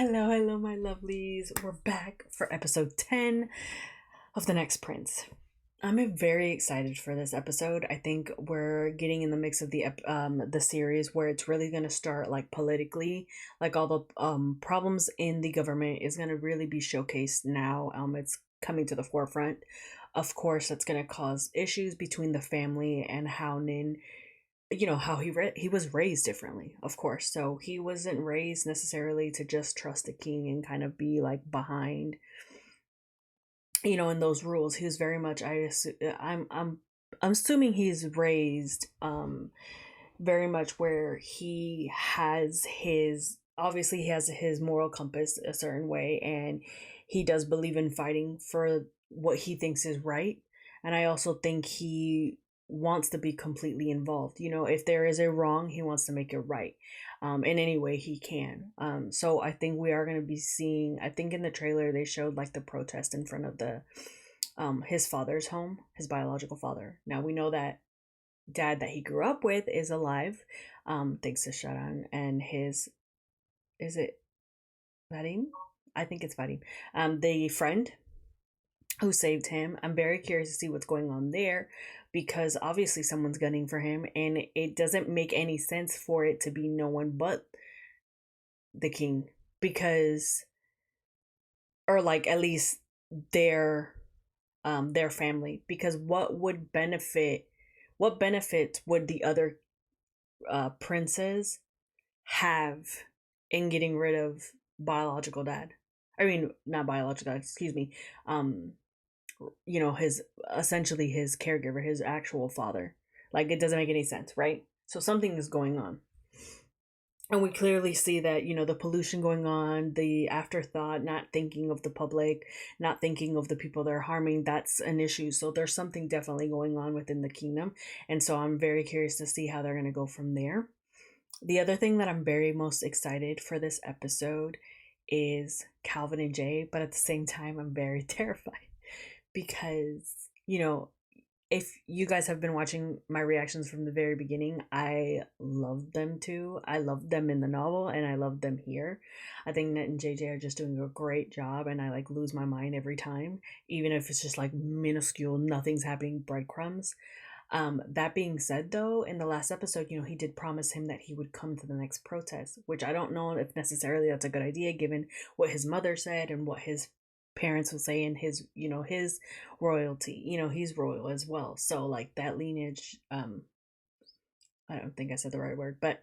Hello, my lovelies. We're back for episode 10 of The Next Prince. I'm very excited for this episode. I think we're getting in the mix of the series where it's really going to start like politically, like all the problems in the government is going to really be showcased now. It's coming to the forefront. Of course, that's going to cause issues between the family and how Nin, how he was raised differently, of course. So he wasn't raised necessarily to just trust the king and kind of be like behind, in those rules. He was very much, I'm assuming he's raised very much where he has his, obviously he has his moral compass a certain way, and he does believe in fighting for what he thinks is right. And I also think he wants to be completely involved. If there is a wrong, he wants to make it right, in any way he can. So I think we are going to be seeing, I think in the trailer they showed like the protest in front of the his father's home, his biological father. Now we know that dad that he grew up with is alive, thanks to Sharan and his, is it Vadim? I think it's Vadim. The friend who saved him. I'm very curious to see what's going on there, because obviously someone's gunning for him, and it doesn't make any sense for it to be no one but the king, because, or like at least their family, because what benefit would the other princes have in getting rid of biological dad? I mean, not biological, excuse me. His, essentially his caregiver, his actual father. Like, it doesn't make any sense, right? So something is going on. And we clearly see that, the pollution going on, the afterthought, not thinking of the public, not thinking of the people they're harming, that's an issue. So there's something definitely going on within the kingdom. And so I'm very curious to see how they're going to go from there. The other thing that I'm very most excited for this episode is Calvin and Jay, but at the same time, I'm very terrified because, if you guys have been watching my reactions from the very beginning, I love them too. I love them in the novel and I love them here. I think Net and JJ are just doing a great job, and I like lose my mind every time, even if it's just like minuscule, nothing's happening, breadcrumbs. That being said, though, in the last episode, he did promise him that he would come to the next protest, which I don't know if necessarily that's a good idea given what his mother said and what his parents will say, and his royalty. He's royal as well. So like that lineage, I don't think I said the right word, but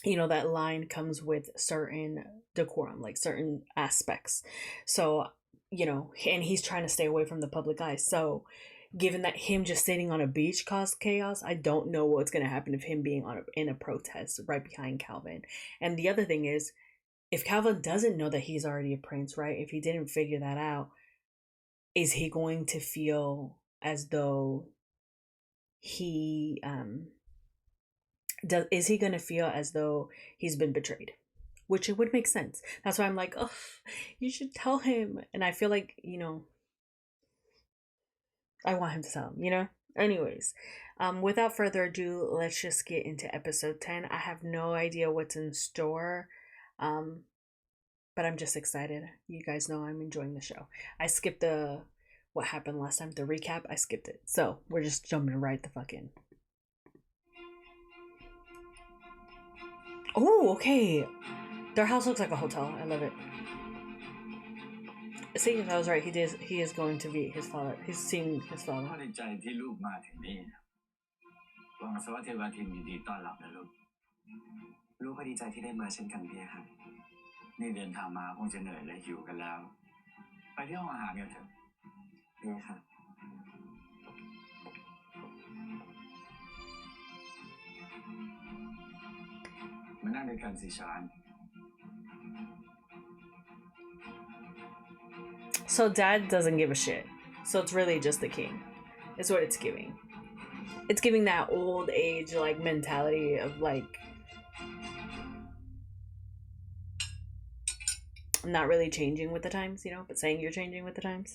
that line comes with certain decorum, like certain aspects. So, and he's trying to stay away from the public eye. So given that him just sitting on a beach caused chaos, I don't know what's going to happen if him being in a protest right behind Calvin. And the other thing is, if Calvin doesn't know that he's already a prince, right? If he didn't figure that out, is he going to feel as though he is he going to feel as though he's been betrayed? Which it would make sense. That's why I'm like, oh, you should tell him. And I feel like, I want him to tell him, Anyways, without further ado, let's just get into episode 10. I have no idea what's in store, but I'm just excited. You guys know I'm enjoying the show. I skipped what happened last time, the recap. I skipped it. So we're just jumping right the fuck in. Oh, okay. Their house looks like a hotel. I love it. See, if I was right, he is going to be his father. He's seeing his father. พ่อดีใจที่ลูกมาถึงนี่หวังสวัสดิ์เทวาทินยินดีต้อนรับนะลูกลูกก็ดีใจที่ได้มาเช่นกันพี่ครับนี่เดินทางมาคงจะเหนื่อยและหิวกันแล้วไปที่ห้องอาหารกันเถอะพี่ครับมานั่งด้วยกันสิชาน So dad doesn't give a shit. So it's really just the king. It's what it's giving. It's giving that old age like mentality of like not really changing with the times, but saying you're changing with the times.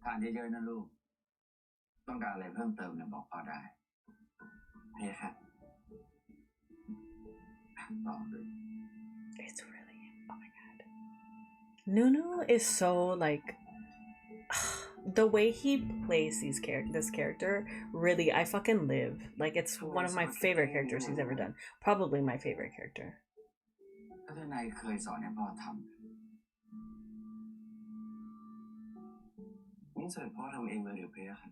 ทานเยอะๆนะลูกต้องการอะไรเพิ่มเติมเนี่ยบอกพ่อได้พี่ครับต่อเลย It's really Nunu is so like the way he plays this character, really, I fucking live. Like, it's one of my favorite characters he's ever done. Probably my favorite character. ถ้าท่านนายเคยสอนให้พ่อทำนี่เสด็จพ่อทำเองเลยหรือเปล่าครับ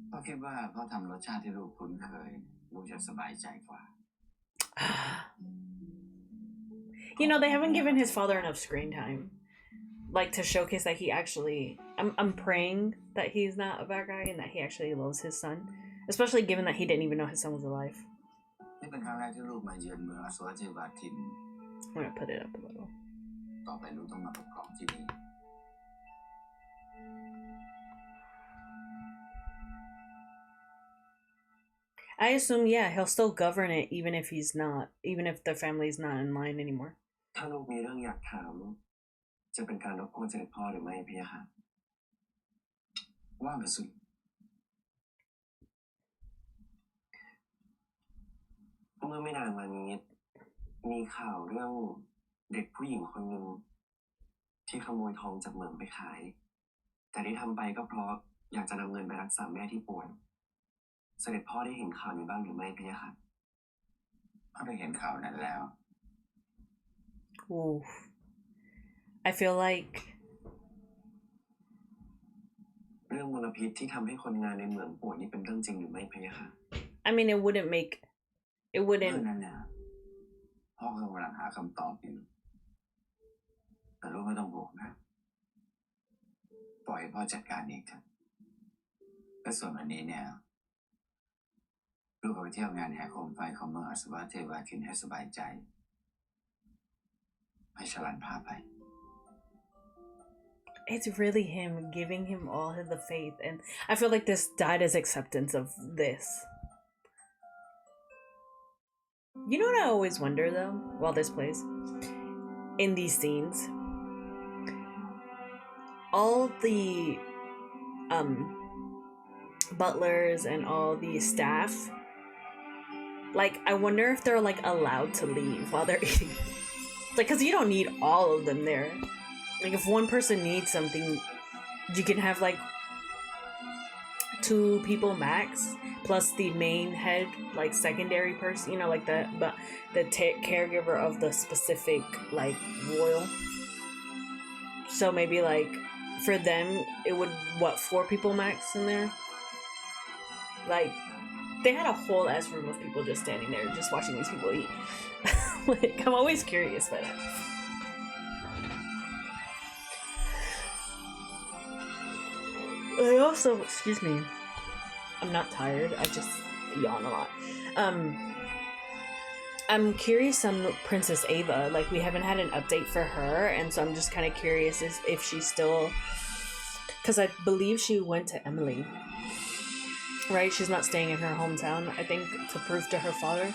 พ่อคิดว่าพ่อทำรสชาติที่ลูกคุ้นเคยลูกจะสบายใจกว่า You know, they haven't given his father enough screen time. Like, to showcase that he actually... I'm praying that he's not a bad guy and that he actually loves his son. Especially given that he didn't even know his son was alive. I'm gonna put it up a little. I assume, yeah, he'll still govern it even if he's not, even if the family's not in line anymore. ถ้าลูกมีเรื่องอยากถามจะเป็นการรบกวนเสด็จพ่อหรือไม่พี่ค่ะว่ามาสิเมื่อไม่นานมานี้มีข่าวเรื่องเด็กผู้หญิงคนหนึ่งที่ขโมยทองจากเหมืองไปขายแต่ที่ทำไปก็เพราะอยากจะนำเงินไปรักษาแม่ที่ป่วยเสด็จพ่อได้เห็นข่าวนี้บ้างหรือไม่พี่ค่ะพ่อได้เห็นข่าวนั้นแล้ว Ooh. I feel like เรื่องมลพิษที่ทำให้คนงานในเหมืองป่วยนี่เป็นเรื่องจริงหรือไม่พี่ค่ะ I mean, it wouldn't make... It wouldn't... นั่นน่ะพ่อกำลังหาคำตอบอยู่แต่ลูกไม่ต้องห่วงนะปล่อยพ่อจัดการเองครับและส่วนวันนี้เนี่ยลูกก็ไปเที่ยวงานแห่โคมไฟของเมืองอัศวะเทวาทินให้สบายใจให้ฉลันพาไป It's really him giving him all the faith, and I feel like this died as acceptance of this. You know what I always wonder though, while this plays, in these scenes, all the butlers and all the staff, like, I wonder if they're like allowed to leave while they're eating. Like, because you don't need all of them there. Like, if one person needs something, you can have like 2 people max, plus the main head, like secondary person, you know, like the caregiver of the specific like royal. So maybe like for them, it would, what, 4 people max in there? Like, they had a whole ass room of people just standing there, just watching these people eat. Like, I'm always curious by that. I also, excuse me, I'm not tired, I just yawn a lot. I'm curious on Princess Ava. Like, we haven't had an update for her, and so I'm just kind of curious if she's still, because I believe she went to Emily, right? She's not staying in her hometown, I think, to prove to her father,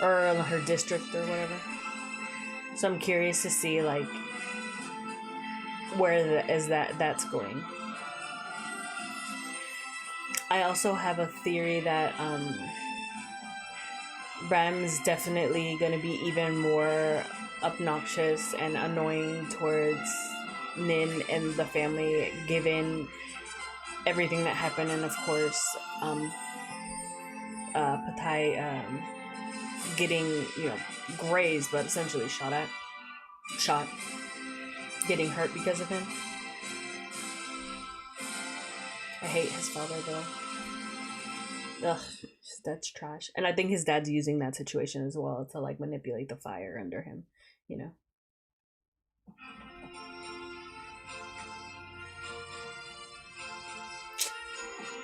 or her district or whatever. So I'm curious to see like where that's going. I also have a theory that Bram's definitely going to be even more obnoxious and annoying towards Nin and the family, given everything that happened, and of course Patai getting, you know, grazed, but essentially shot, getting hurt because of him. I hate his father though. Ugh, his dad's trash. And I think his dad's using that situation as well to like manipulate the fire under him, you know.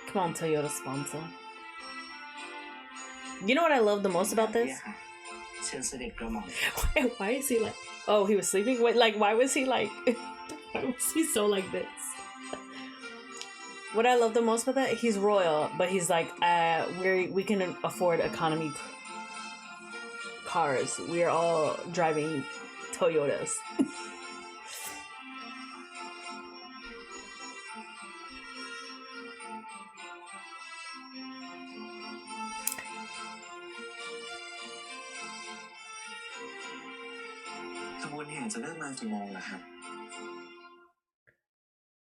Come on, Toyota sponsor. You know what I love the most about this? Why is he like... Oh, he was sleeping? Wait, like, why was he like... Why was he so like this? What I love the most about that, he's royal, but he's like, we can afford economy cars. We're all driving Toyotas. แห่จะเริ่มมากี่โมงล่ะครับ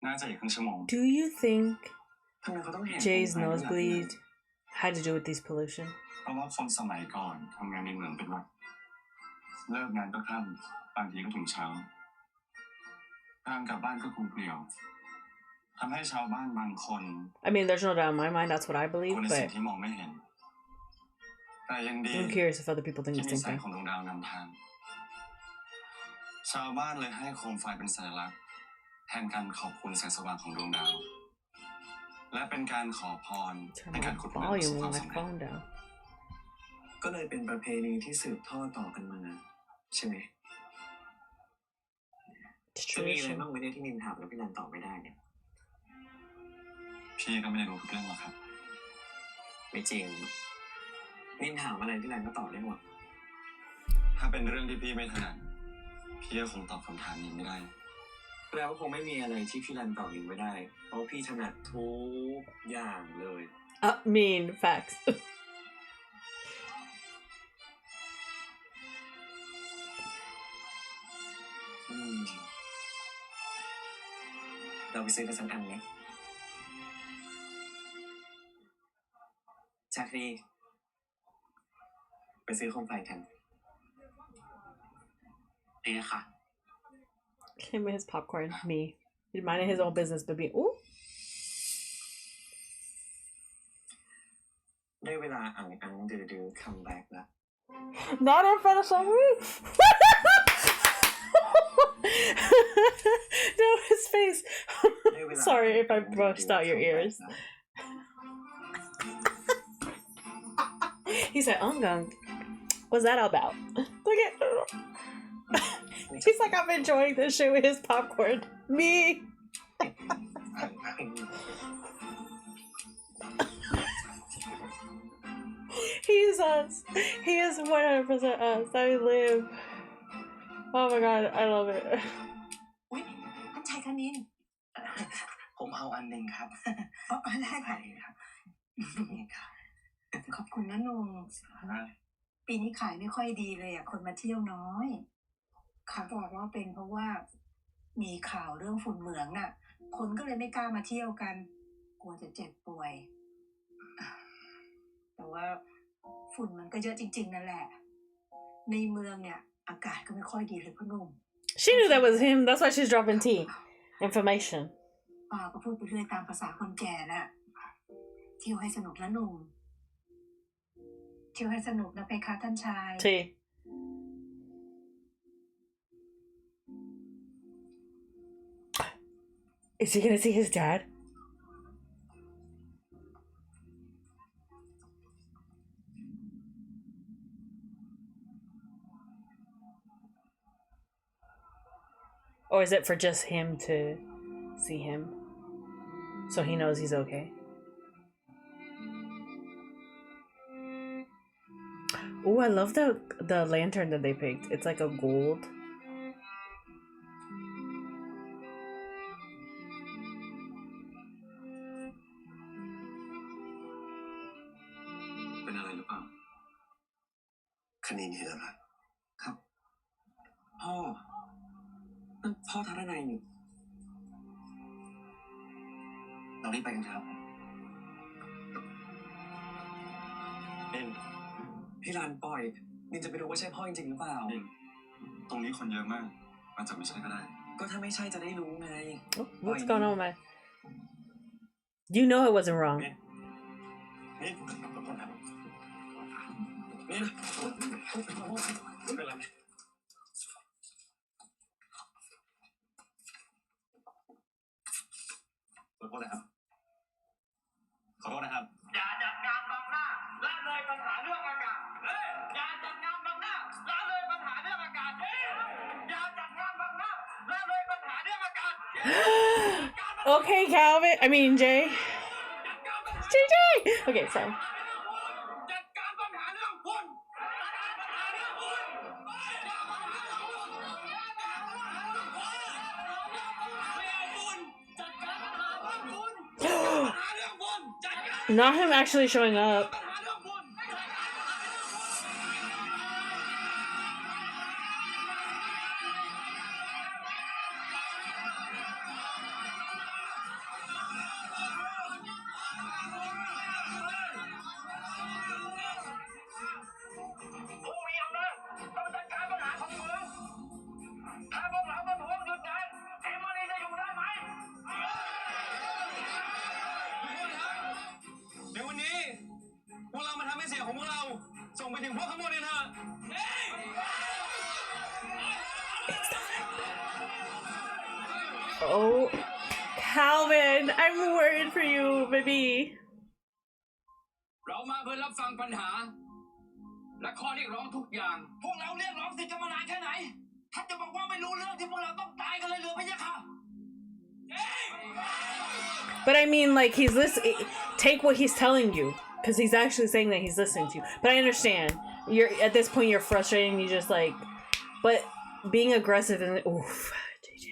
น่าจะอีกครึ่งชั่วโมง Do you think ทำไมเขาต้องแห่ Jay's nosebleed had to do with this pollution? เพราะว่าคนสมัยก่อนทำงานในเมืองเป็นหลักเลิกงานก็ค่ำบางทีก็ถึงเช้าทางกลับบ้านก็คงเปลี่ยวทำให้ชาวบ้านบางคน I mean, there's no doubt in my mind that's what I believe, คนใน but สิ่งที่มองไม่เห็นแต่ยังดี I'm curious if other people think ที่ the มี same แสง thing. ของดวงดาวนำทางชาวบ้านเลยให้โคมไฟเป็นสัญลักษณ์แทนการขอบคุณแสงสว่างของดวงดาวและเป็นการขอพร Turn ในการ my ขุดเหมืองประสบ volume ควา on ม my สำเร็จ phone down. ก็เลยเป็นประเพณีที่สืบทอดต่อกันมาใช่ไหม It's จะมีอะไร tradition. บ้างไหมเนี่ยที่นินถามแล้วพี่นันตอบไม่ได้เนี่ยพี่ก็ไม่ได้รู้ทุกเรื่องหรอกครับไม่จริงนินถามอะไรพี่นันก็ตอบได้หมดถ้าเป็นเรื่องที่พี่ไม่ถนัดพี่ก็คงตอบคำถามนี้ไม่ได้แปลว่าคงไม่มีอะไรที่พี่นันตอบนินไม่ได้เพราะพี่ถนัดทุกอย่างเลย Mean facts. เราไปซื้อกันสักอันไหมชาครีไปซื้อโคมไฟกันนี่ค่ะ Him and his popcorn. Me. He's minding his own business, but being ooh. ได้เวลาอ่างดื้อคัมแบ็กแล้ว Not in front of someone. No, his face. Sorry if I brushed out your ears. He said, "Ungung, what's that about?" Look at. He's like, "I'm enjoying this shit with his popcorn." Me. He is us. He is 100% us. I live. Oh my god, I love it. อุ๊ยท่านชายคณิน ผมเอาอันหนึ่งครับ ได้ค่ะ ครับ ขอบคุณนะนุ่มปีนี้ขายไม่ค่อยดีเลยอ่ะคนมาเที่ยวน้อยเขาบอกว่าเป็นเพราะว่ามีข่าวเรื่องฝุ่นเหมืองน่ะ คนก็เลยไม่กล้ามาเที่ยวกัน กลัวจะเจ็บป่วย แต่ว่าฝุ่นมันก็เยอะจริงๆนั่นแหละ ในเมืองเนี่ยอากาศก็ไม่ค่อยดีเลยพ่อหนุ่ม She knew that was him. That's why she's dropping tea. Information. ป้าก็พูดไปเรื่อยตามภาษาคนแก่น่ะ เที่ยวให้สนุกนะหนุ่ม เที่ยวให้สนุกนะเพคะท่านชาย Tea. Is he gonna see his dad? Or is it for just him to see him? So he knows he's okay? Oh, I love the lantern that they picked. It's like a gold. เป็นอะไรหรือเปล่าคณินเห็นอะไรครับพ่อนั่นพ่อทัศนัยนี่เรารีบไปกันครับนินพี่ลานปล่อยนินจะไปดูว่าใช่พ่อจริงๆหรือเปล่านินตรงนี้คนเยอะมากอาจจะไม่ใช่ก็ได้ก็ถ้าไม่ใช่จะได้รู้ไง Oh, what's going on with my... You know it wasn't wrong. นินเป็นไรขอโทษนะครับขอโทษนะครับอย่าจัดงานบังหน้าละเลยปัญหาเรื่องอากาศอย่าจัดงานบังหน้าละเลยปัญหาเรื่องอากาศอย่าจัดงานบังหน้าละเลยปัญหาเรื่องอากาศ Okay, Calvin. I mean, Jay. JJ! Okay, sorry. Not him actually showing up. ส่งไปถึงพวกขโมยเลยเถอะ Oh, Calvin, I'm worried for you, baby. เรามาเพื่อรับฟังปัญหา และข้อเรียกร้องทุกอย่าง พวกเราเรียกร้องสิทธิ์กันมานานแค่ไหนท่านจะบอกว่าไม่รู้เรื่องที่พวกเราต้องตายกันเลยหรือไม่ใช่ค่ะ But I mean, like, he's listening. Take what he's telling you, because he's actually saying that he's listening to you. But I understand. You're at this point, you're frustrated, and you just like, but being aggressive and oof, JJ.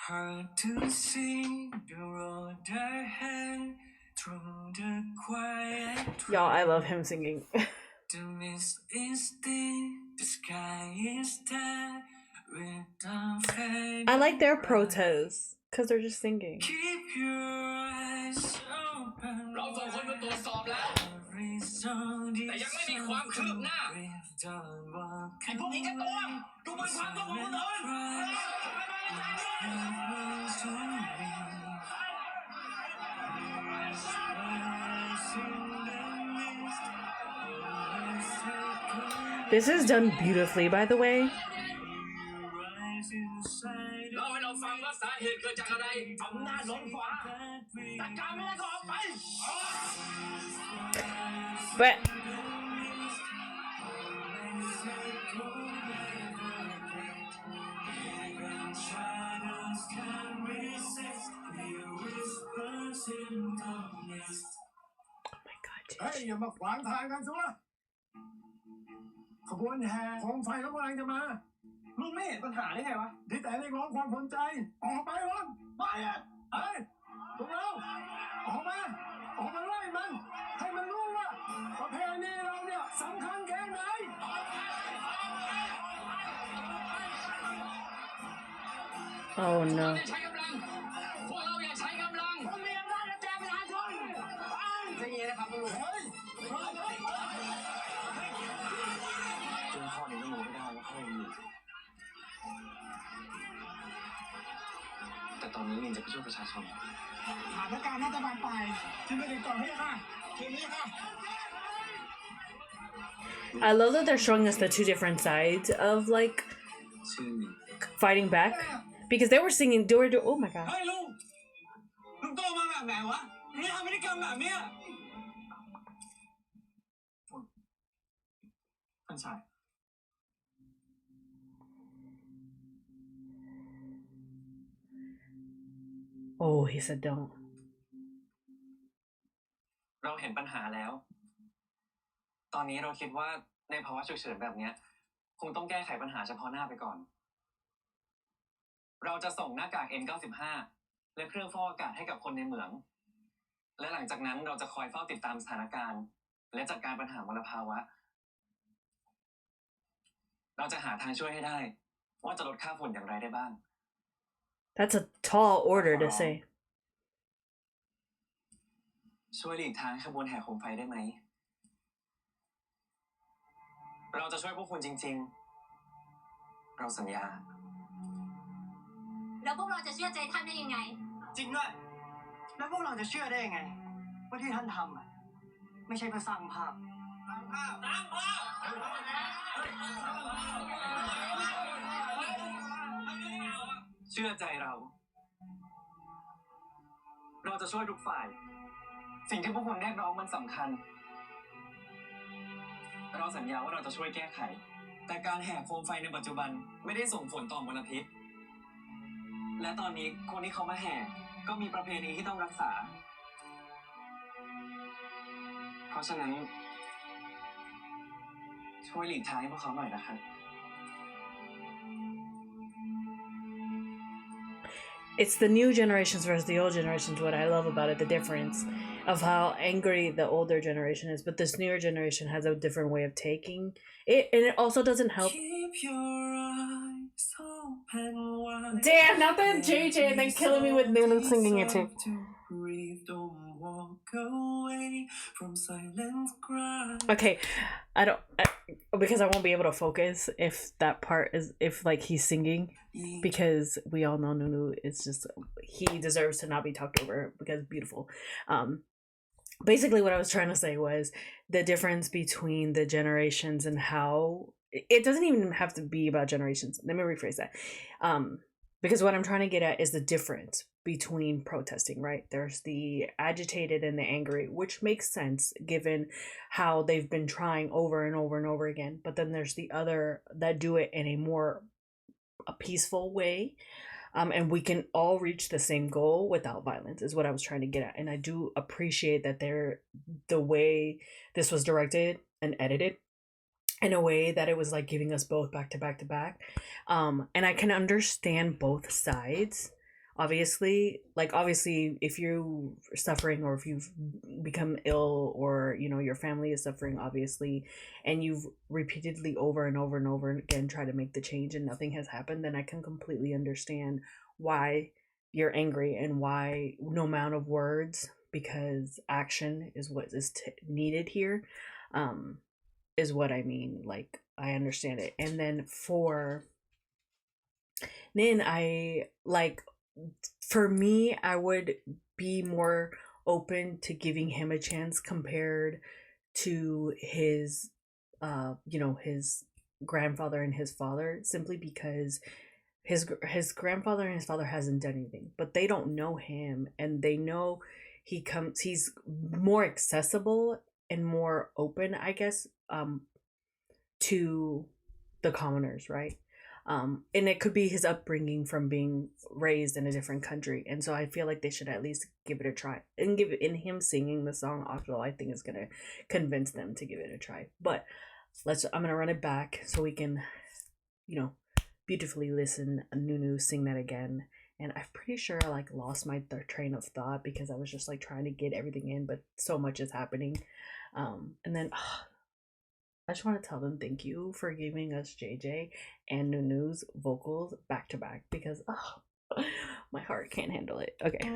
Hard to see the road ahead through the quiet. Y'all, I love him singing. The mist is thick, the sky is dark. I like their protests because they're just singing. Keep your eyes open. เราส่งคนมาตรวจสอบแล้วแต่ยังไม่มีความคืบหน้าไอ้พวกนี้แค่ตัวดูบนความตัวของคนอื่น This is done beautifully, by the way. เล่าให้เราฟังว่าสาเหตุเกิดจากอะไรอำนาจล้นฟ้าจัดการไม่ได้ก็ออกไป But oh my god. เฮ้ยอย่ามาขวางทางกันสิวะขบวนแห่โคมไฟเขากำลังจะมามึงไม่เห็นปัญหาได้ไงวะที่แต่เรียกร้องความสนใจออกไปวันไปอ่ะเฮ้ยพวกเราออกมาไล่มันให้มันรู้ว่าประเพณีเราเนี่ยสำคัญแค่ไหน Oh no. ใช้กำลังพวกเราอย่าใช้กำลังผมมีอำนาจและแจ้งประชาชนใจเย็นนะครับลุงเฮ้ยจนข้อนี้ต้องรู้ไม่ได้ว่าเขายังอยู่แต่ตอนนี้ลินจะไปช่วยประชาชนสถานการณ์น่าจะบานปลายที่ไม่ได้ก่อนให้ค่ะทีนี้ค่ะ I love that they're showing us the two different sides of like fighting back because they were singing oh my god. เฮ้ยลุงโตมาแบบไหนวะนี่ทำพฤติกรรมแบบเนี้ยท่านชาย Oh, he said don't. เราเห็นปัญหาแล้ว ตอนนี้เราคิดว่าในภาวะฉุกเฉินแบบนี้คงต้องแก้ไขปัญหาเฉพาะหน้าไปก่อน เราจะส่งหน้ากาก N95 และเครื่องฟอกอากาศให้กับคนในเหมือง และหลังจากนั้นเราจะคอยเฝ้าติดตามสถานการณ์และจัดการปัญหามลภาวะ เราจะหาทางช่วยให้ได้ว่าจะลดค่าฝุ่นอย่างไรได้บ้าง That's a tall order to say. ช่วยหลีกทางขบวนแห่โคมไฟได้ไหม เราจะช่วยพวกคุณจริงๆ เราสัญญา แล้วพวกเราจะเชื่อใจท่านได้ยังไง จริงด้วยแล้วพวกเราจะเชื่อได้ยังไงว่าที่ท่านทำไม่ใช่เพื่อสร้างภาพ เชื่อใจเรา เราจะช่วยทุกฝ่าย สิ่งที่พวกคุณเรียกร้องมันสำคัญ เราสัญญาว่าเราจะช่วยแก้ไข แต่การแห่โคมไฟในปัจจุบันไม่ได้ส่งผลต่อมลพิษ และตอนนี้คนที่เขามาแห่ก็มีประเพณีที่ต้องรักษา เพราะฉะนั้นช่วยหลีกทางให้พวกเขาหน่อยนะครับ It's the new generations versus the old generations. What I love about it, the difference of how angry the older generation is, but this newer generation has a different way of taking it, and it also doesn't help. Damn, not that JJ and then killing me with Nunu singing it too. Okay, because I won't be able to focus if that part is if like he's singing, because we all know Nunu is just he deserves to not be talked over because beautiful. basically what I was trying to say was the difference between the generations and how it doesn't even have to be about generations. Let me rephrase that. Because what I'm trying to get at is the difference between protesting, right? There's the agitated and the angry, which makes sense given how they've been trying over and over and over again. But then there's the other that do it in a peaceful way. And we can all reach the same goal without violence is what I was trying to get at. And I do appreciate that the way this was directed and edited in a way that it was like giving us both back to back to back. And I can understand both sides. Obviously, if you're suffering or if you've become ill or, your family is suffering, obviously, and you've repeatedly over and over and over again tried to make the change and nothing has happened, then I can completely understand why you're angry and why no amount of words, because action is what is needed here, is what I mean. Like, I understand it. And then for me, I would be more open to giving him a chance compared to his his grandfather and his father, simply because his grandfather and his father hasn't done anything, but they don't know him, and they know he's more accessible and more open, I guess, to the commoners, right? And it could be his upbringing from being raised in a different country, and so I feel like they should at least give it a try. And in him singing the song Octal, I think is gonna convince them to give it a try. But I'm gonna run it back so we can, beautifully listen Nunu sing that again. And I'm pretty sure I lost my train of thought because I was just trying to get everything in, but so much is happening. And then I just want to tell them thank you for giving us JJ and Nunu's vocals back to back, because my heart can't handle it. Okay.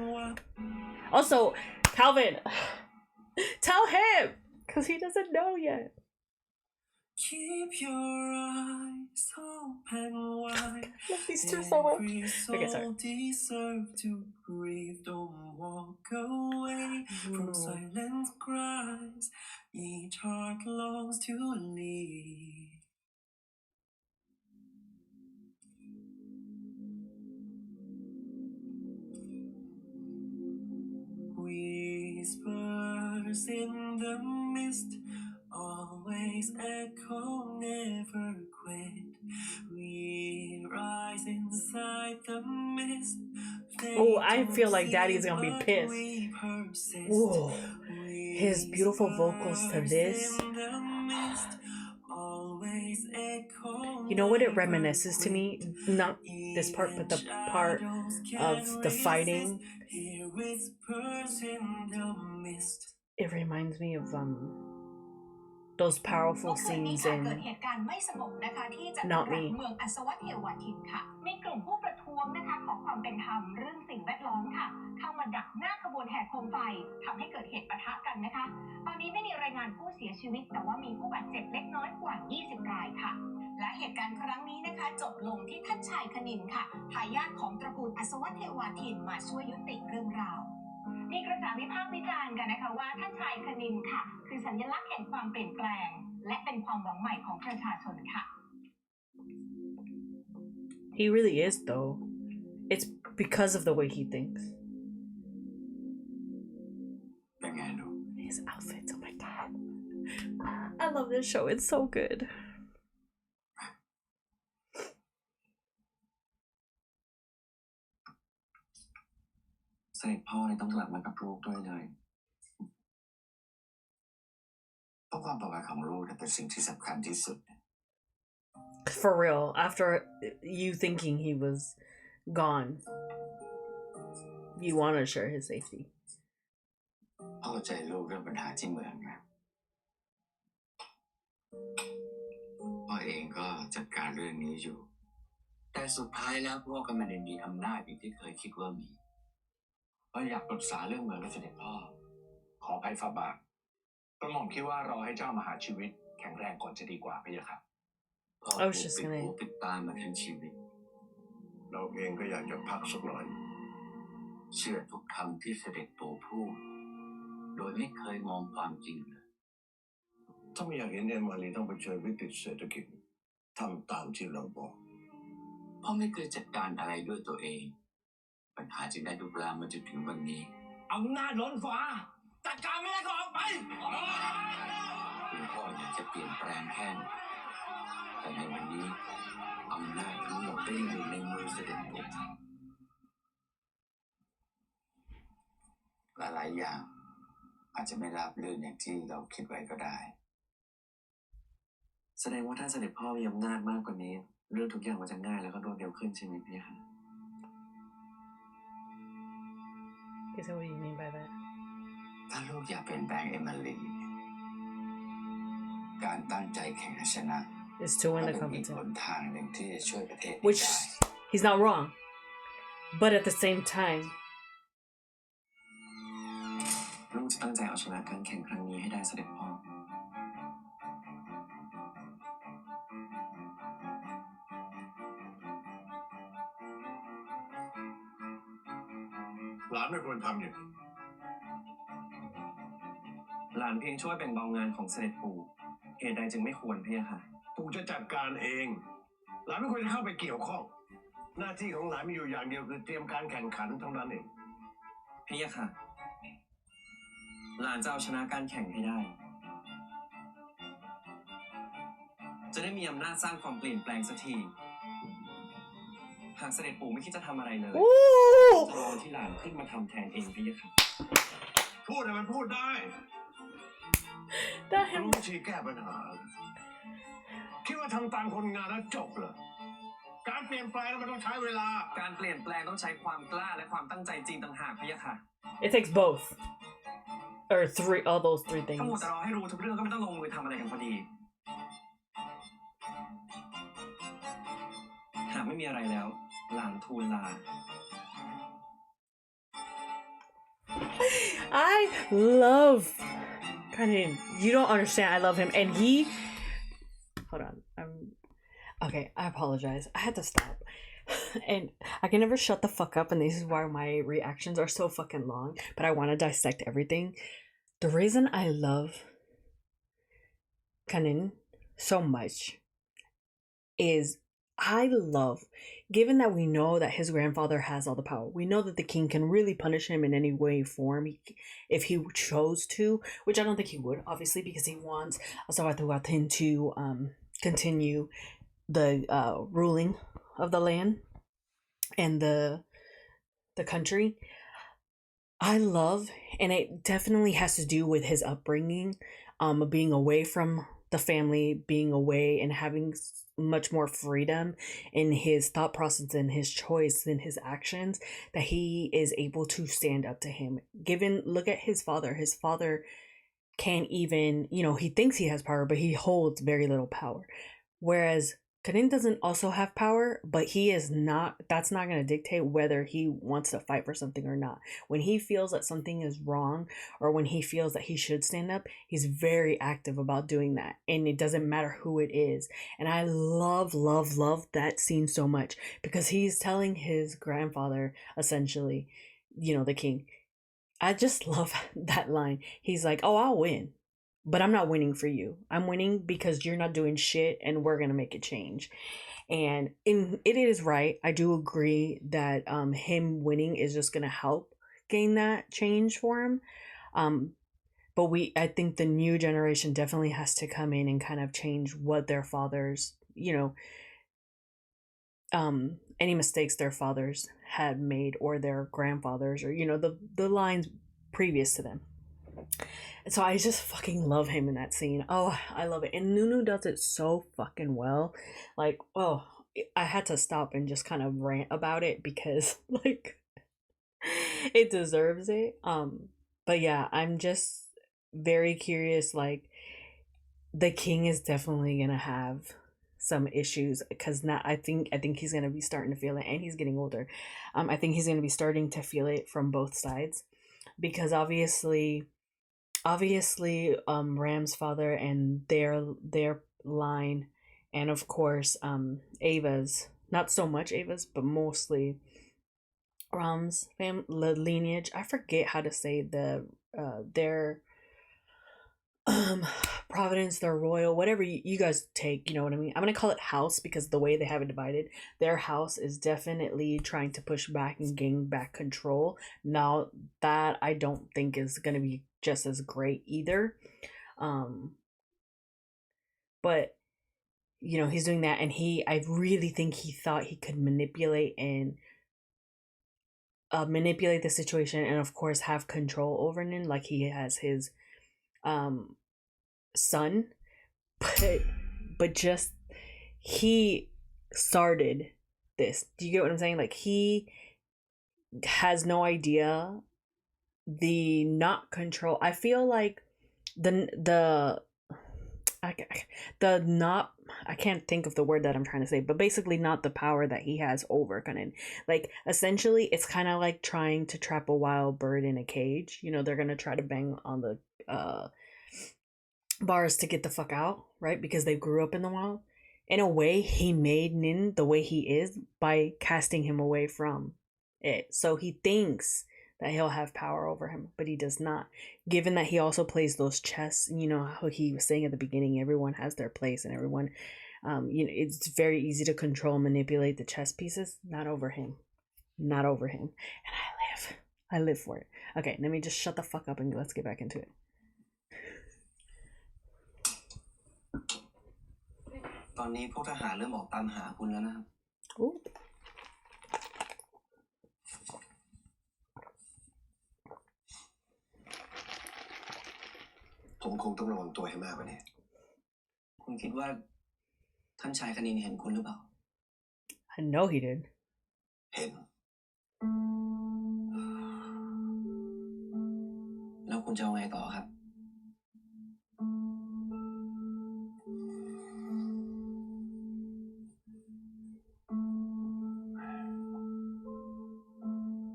Also, Calvin, tell him, because he doesn't know yet. Keep your eyes open wide. Love these two so much. Okay, sorry. Deserve to breathe. Don't walk away from silent cries. Each heart longs to leave. Whispers in the mist, always echo, never quit. We rise inside the mist. Oh, I feel like Daddy's gonna be pissed. Ooh, his beautiful vocals to this. You know what it reminisces to me? Not this part, but the part of the fighting. It reminds me of those powerful scenes in Not Me. เมืองอัศวะเทวาทินค่ะมีกลุ่มผู้ประท้วงนะคะขอความเป็นธรรมเรื่องสิ่งแวดล้อมค่ะเข้ามาดักหน้าขบวนแห่โคมไฟทำให้เกิดเหตุปะทะกันนะคะตอนนี้ไม่มีรายงานผู้เสียชีวิตแต่ว่ามีผู้บาดเจ็บเล็กน้อยกว่า20รายค่ะและเหตุการณ์ครั้งนี้นะคะจบลงที่ท่านชายคณินค่ะทายาทของตระกูลอัศวะเทวาทินมาช่วยยุติเรื่องราวมีกระแสวิพากษ์วิจารณ์กันนะคะว่าท่านชายคณินค่ะคือสัญลักษณ์แห่งความเปลี่ยนแปลงและเป็นความหวังใหม่ของประชาชนค่ะ He really is, though. It's because of the way he thinks. His outfits, oh my god. I love this show, it's so good. เสด็จพ่อเลยต้องกลับมากับลูกด้วยเลยเพราะความปลอดภัยของลูกเป็นสิ่งที่สำคัญที่สุด For real, after you thinking he was gone, you want to assure his safety. พ่อเข้าใจลูกเรื่องปัญหาที่เมืองนะพ่อเองก็จัดการเรื่องนี้อยู่แต่สุดท้ายแล้วพ่อก็ไม่ได้มีอำนาจอย่างที่เคยคิดว่ามีพ่ออยากปรึกษาเรื่องเมืองกับเสด็จพ่อขออภัยฝ่าบาทกระหม่อมคิดว่ารอให้เจ้ามหาชีวิตแข็งแรงก่อนจะดีกว่าพี่ครับพ่อปิดตามาทั้งชีวิตเราเองก็อยากจะพักสักหน่อยเชื่อทุกคำที่เสด็จปู่พูด โดยไม่เคยมองความจริงเลย ถ้าไม่อยากเห็นเอมารีต้องเผชิญวิกฤตเศรษฐกิจทำตามที่เราบอก พ่อไม่เคยจัดการอะไรด้วยตัวเอง ปัญหาจึงได้ลุกลามมาจนถึงวันนี้ อำนาจล้นฟ้าจัดการไม่ได้ก็ออกไป คุณพ่ออยากจะเปลี่ยนแปลงแค่ไหนแต่ในวันนี้อำนาจทั้งหมดได้อยู่ในมือเสด็จปู่หลายๆอย่างอาจจะไม่ราบรื่นอย่างที่เราคิดไว้ก็ได้ แสดงว่าถ้าเสด็จพ่อมีอำนาจมากกว่านี้ เรื่องทุกอย่างมันจะง่ายแล้วก็รวดเร็วขึ้นใช่ไหมพี่คะ Is that what you mean by that? ถ้าลูกอยากเปลี่ยนแปลงเอมิลีการตั้งใจแข่งชนะ Is to win the ก็เป็นอีกห competition. นทางหนึ่งที่จะช่วยประเทศนี้ Which ได้ he's not wrong. But at the same time, ลูกจะตั้งใจเอาชนะการแข่งครั้งนี้ให้ได้เสด็จพ่อ หลานไม่ควรทำอย่างนี้ หลานเพียงช่วยแบ่งเบางานของเสด็จปู่เหตุใดจึงไม่ควรพี่คะ ปู่จะจัดการเอง หลานไม่ควรจะเข้าไปเกี่ยวข้อง หน้าที่ของหลานมีอยู่อย่างเดียวคือเตรียมการแข่งขันเท่านั้นเอง พี่ค่ะ หลานจะเอาชนะการแข่งให้ได้ จะได้มีอำนาจสร้างความเปลี่ยนแปลงสักทีหากเสด็จปู่ไม่คิดจะทำอะไรเลย ooh, จะรอที่หลานขึ้นมาทำแทนเองพี่ค่ะ พูดให้มันพูดได้ that รู้ him. วิธีแก้ปัญหา คิดว่าทำตามคนงานแล้วจบเหรอ การเปลี่ยนแปลงมันต้องใช้เวลา การเปลี่ยนแปลงต้องใช้ความกล้าและความตั้งใจจริงต่างหากพี่ค่ะ It takes both, or all those three ถ้าหมด things. แต่รอให้รู้ทุกเรื่องก็ไม่ต้องลงมือทำอะไรกันพอดี หากไม่มีอะไรแล้ว หลานทูลลา I love Kanin. You don't understand. I love him, and he. Hold on. Okay. I apologize. I had to stop, and I can never shut the fuck up. And this is why my reactions are so fucking long. But I want to dissect everything. The reason I love Kanin so much is I love, given that we know that his grandfather has all the power, we know that the king can really punish him in any way, form, if he chose to, which I don't think he would, obviously, because he wants Asawatuatin to continue the ruling of the land and the country. I love, and it definitely has to do with his upbringing, being away from the family, being away and having much more freedom in his thought process and his choice and his actions, that he is able to stand up to him. Look at his father can't even, he thinks he has power, but he holds very little power, whereas Kanin doesn't also have power, but that's not going to dictate whether he wants to fight for something or not. When he feels that something is wrong, or when he feels that he should stand up, he's very active about doing that. And it doesn't matter who it is. And I love, love, love that scene so much, because he's telling his grandfather, essentially, the king. I just love that line. He's like, oh, I'll win, but I'm not winning for you. I'm winning because you're not doing shit, and we're going to make a change. And it is right. I do agree that him winning is just going to help gain that change for him. But I think the new generation definitely has to come in and kind of change what their fathers, any mistakes their fathers had made, or their grandfathers, or, the lines previous to them. So I just fucking love him in that scene. Oh, I love it. And Nunu does it so fucking well. Like, oh, I had to stop and just kind of rant about it, because it deserves it. But yeah, I'm just very curious. Like, the king is definitely gonna have some issues, because now I think he's gonna be starting to feel it, and he's getting older. I think he's gonna be starting to feel it from both sides, because obviously Ram's father and their line, and of course Ava's, not so much Ava's, but mostly Ram's lineage. I forget how to say the their providence, their royal, whatever you guys take, you know what I mean? I'm gonna call it house because the way they have it divided, their house is definitely trying to push back and gain back control. Now that I don't think is gonna be just as great either. But you know, he's doing that, and I really think he thought he could manipulate the situation, and of course have control over Nin, like he has his son. But just he started this. Do you get what I'm saying? Like he has no idea the not control. I feel like the not, I can't think of the word that I'm trying to say, but basically not the power that he has over Kanin. Like essentially it's kind of like trying to trap a wild bird in a cage. You know, they're gonna try to bang on the bars to get the fuck out, right? Because they grew up in the wild. In a way, he made Nin the way he is by casting him away from it. So he thinks that he'll have power over him, but he does not. Given that he also plays those chess, you know how he was saying at the beginning, everyone has their place and everyone, you know, it's very easy to control, manipulate the chess pieces. Not over him. Not over him. And I live for it. Okay, let me just shut the fuck up and let's get back into it. ตอนนี้พวกทหารเริ่มออกตามหาคุณแล้วนะครับ Ooh. ผมคงต้องระวังตัวให้มากกว่านี้ คุณคิดว่าท่านชายคณินเห็นคุณหรือเปล่า I know he did. เห็น แล้วคุณจะเอาไงต่อครับ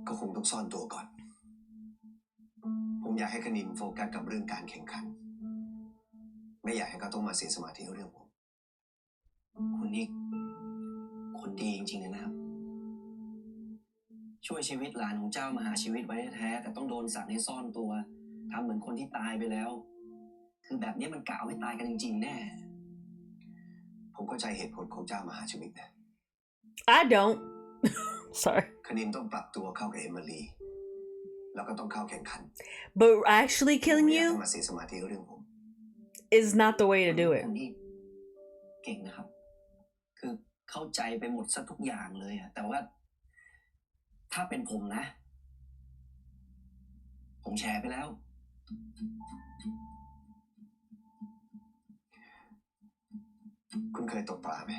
ก็คงต้องซ่อนตัวก่อน ผมอยากให้คณินโฟกัสกับเรื่องการแข่งขัน ไม่อยากให้เขาต้องมาเสียสมาธิเรื่องผม คุณนี่คนดีจริงๆเลยนะครับ ช่วยชีวิตหลานของเจ้ามาหาชีวิตไว้แท้ๆแต่ต้องโดนสั่งให้ซ่อนตัวทำเหมือนคนที่ตายไปแล้ว คือแบบนี้มันกะเอาให้ตายกันจริงๆแน่ ผมเข้าใจเหตุผลของเจ้ามาหาชีวิตนะ I don't. Sorry. คณินต้องปรับตัวเข้ากับเอมิลีแล้วก็ต้องเข้าแข่งขัน But actually killing ไม่อยาก you ให้มาเสียสมาธิเรื่องผม is not the way to do it. คุณนี่เก่งนะครับ คือเข้าใจไปหมดซะทุกอย่างเลยอะแต่ว่า ถ้าเป็นผมนะ ผมแชร์ไปแล้ว คุณเคยตกปลาไหม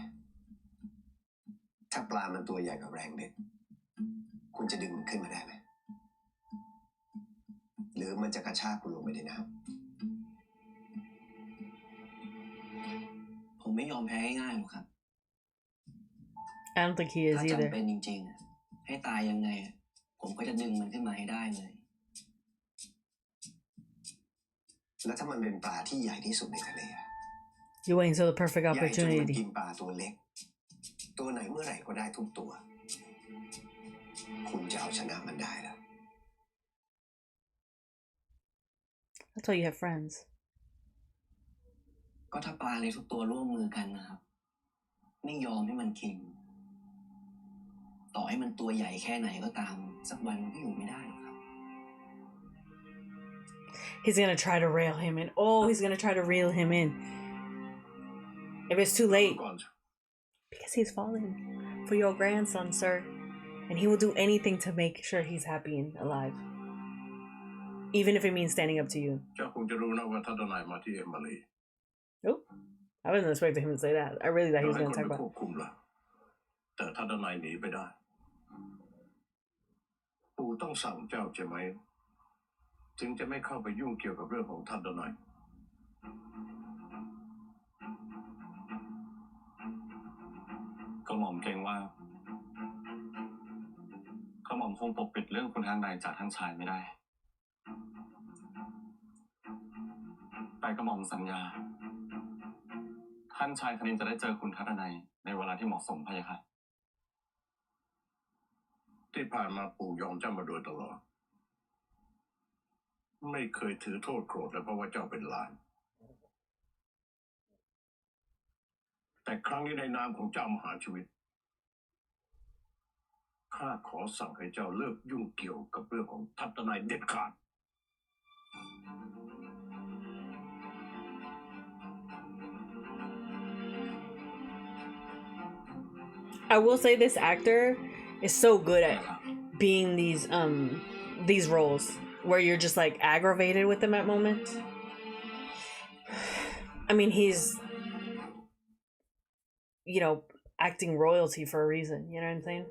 ถ้าปลามันตัวใหญ่กว่าแรงเบ็ด คุณจะดึงมันขึ้นมาได้ไหม หรือมันจะกระชากคุณลงไปในน้ำ ผมไม่ยอมแพ้ง่ายๆหรอกครับ I don't think he is ถ้า either. จำเป็นจริงๆอะให้ตายยังไงอะผมก็จะดึงมันขึ้นมาให้ได้เลย แล้วถ้ามันเป็นปลาที่ใหญ่ที่สุดในทะเลอะ You're waiting for the perfect ใหญ่จนมัน opportunity. กินปลาตัวเล็ก ตัวไหนเมื่อไหร่ก็ได้ทุกตัว คุณจะเอาชนะมันได้แล้ว That's why you have friends. ก็ถ้าปลาเลยทุกตัวร่วมมือกันนะครับ ไม่ยอมให้มันกิน ต่อให้มันตัวใหญ่แค่ไหนก็ตาม สักวันมันก็อยู่ไม่ได้หรอกครับ He's gonna try to rail him in. Oh, he's gonna try to reel him in. If it's too late. Because he's falling for your grandson, sir. And he will do anything to make sure he's happy and alive. Even if it means standing up to you. เจ้าคงจะรู้นะว่าท่านทนายมาที่เอมิลี Oh, I wasn't expecting him to say that. I really thought he was ให้ gonna คน talk ไป about. ควบคุมล่ะแต่ท่านทนายหนีไปได้ ปู่ต้องสั่งเจ้าใช่ไหม จึงจะไม่เข้าไปยุ่งเกี่ยวกับเรื่องของท่านทนาย กระหม่อมเกรงว่ากระหม่อมคงปกปิดเรื่องคุณท่านนายจากท่านชายไม่ได้ แต่กระหม่อมสัญญา ท่านชายคณินจะได้เจอคุณทัตนัยในเวลาที่เหมาะสมพะยะค่ะ ที่ผ่านมาปู่ยอมเจ้ามาโดยตลอด ไม่เคยถือโทษโกรธเลยเพราะว่าเจ้าเป็นหลานแต่ครั้งนี้ในนามของเจ้ามหาชีวิตข้าขอสั่งให้เจ้าเลิกยุ่งเกี่ยวกับเรื่องของทัตนายเด็ดขาด I will say this actor is so good at being these roles where you're just like aggravated with them at moments. I mean, he's, you know, acting royalty for a reason, you know what I'm saying?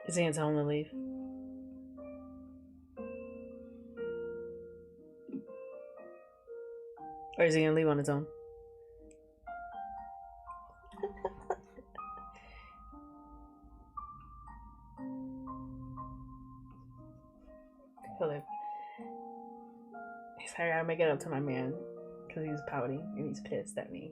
Is he gonna tell him to leave? Or is he gonna leave on his own? Philip. He's like, I gotta make it up to my man. Because he's pouting and he's pissed at me.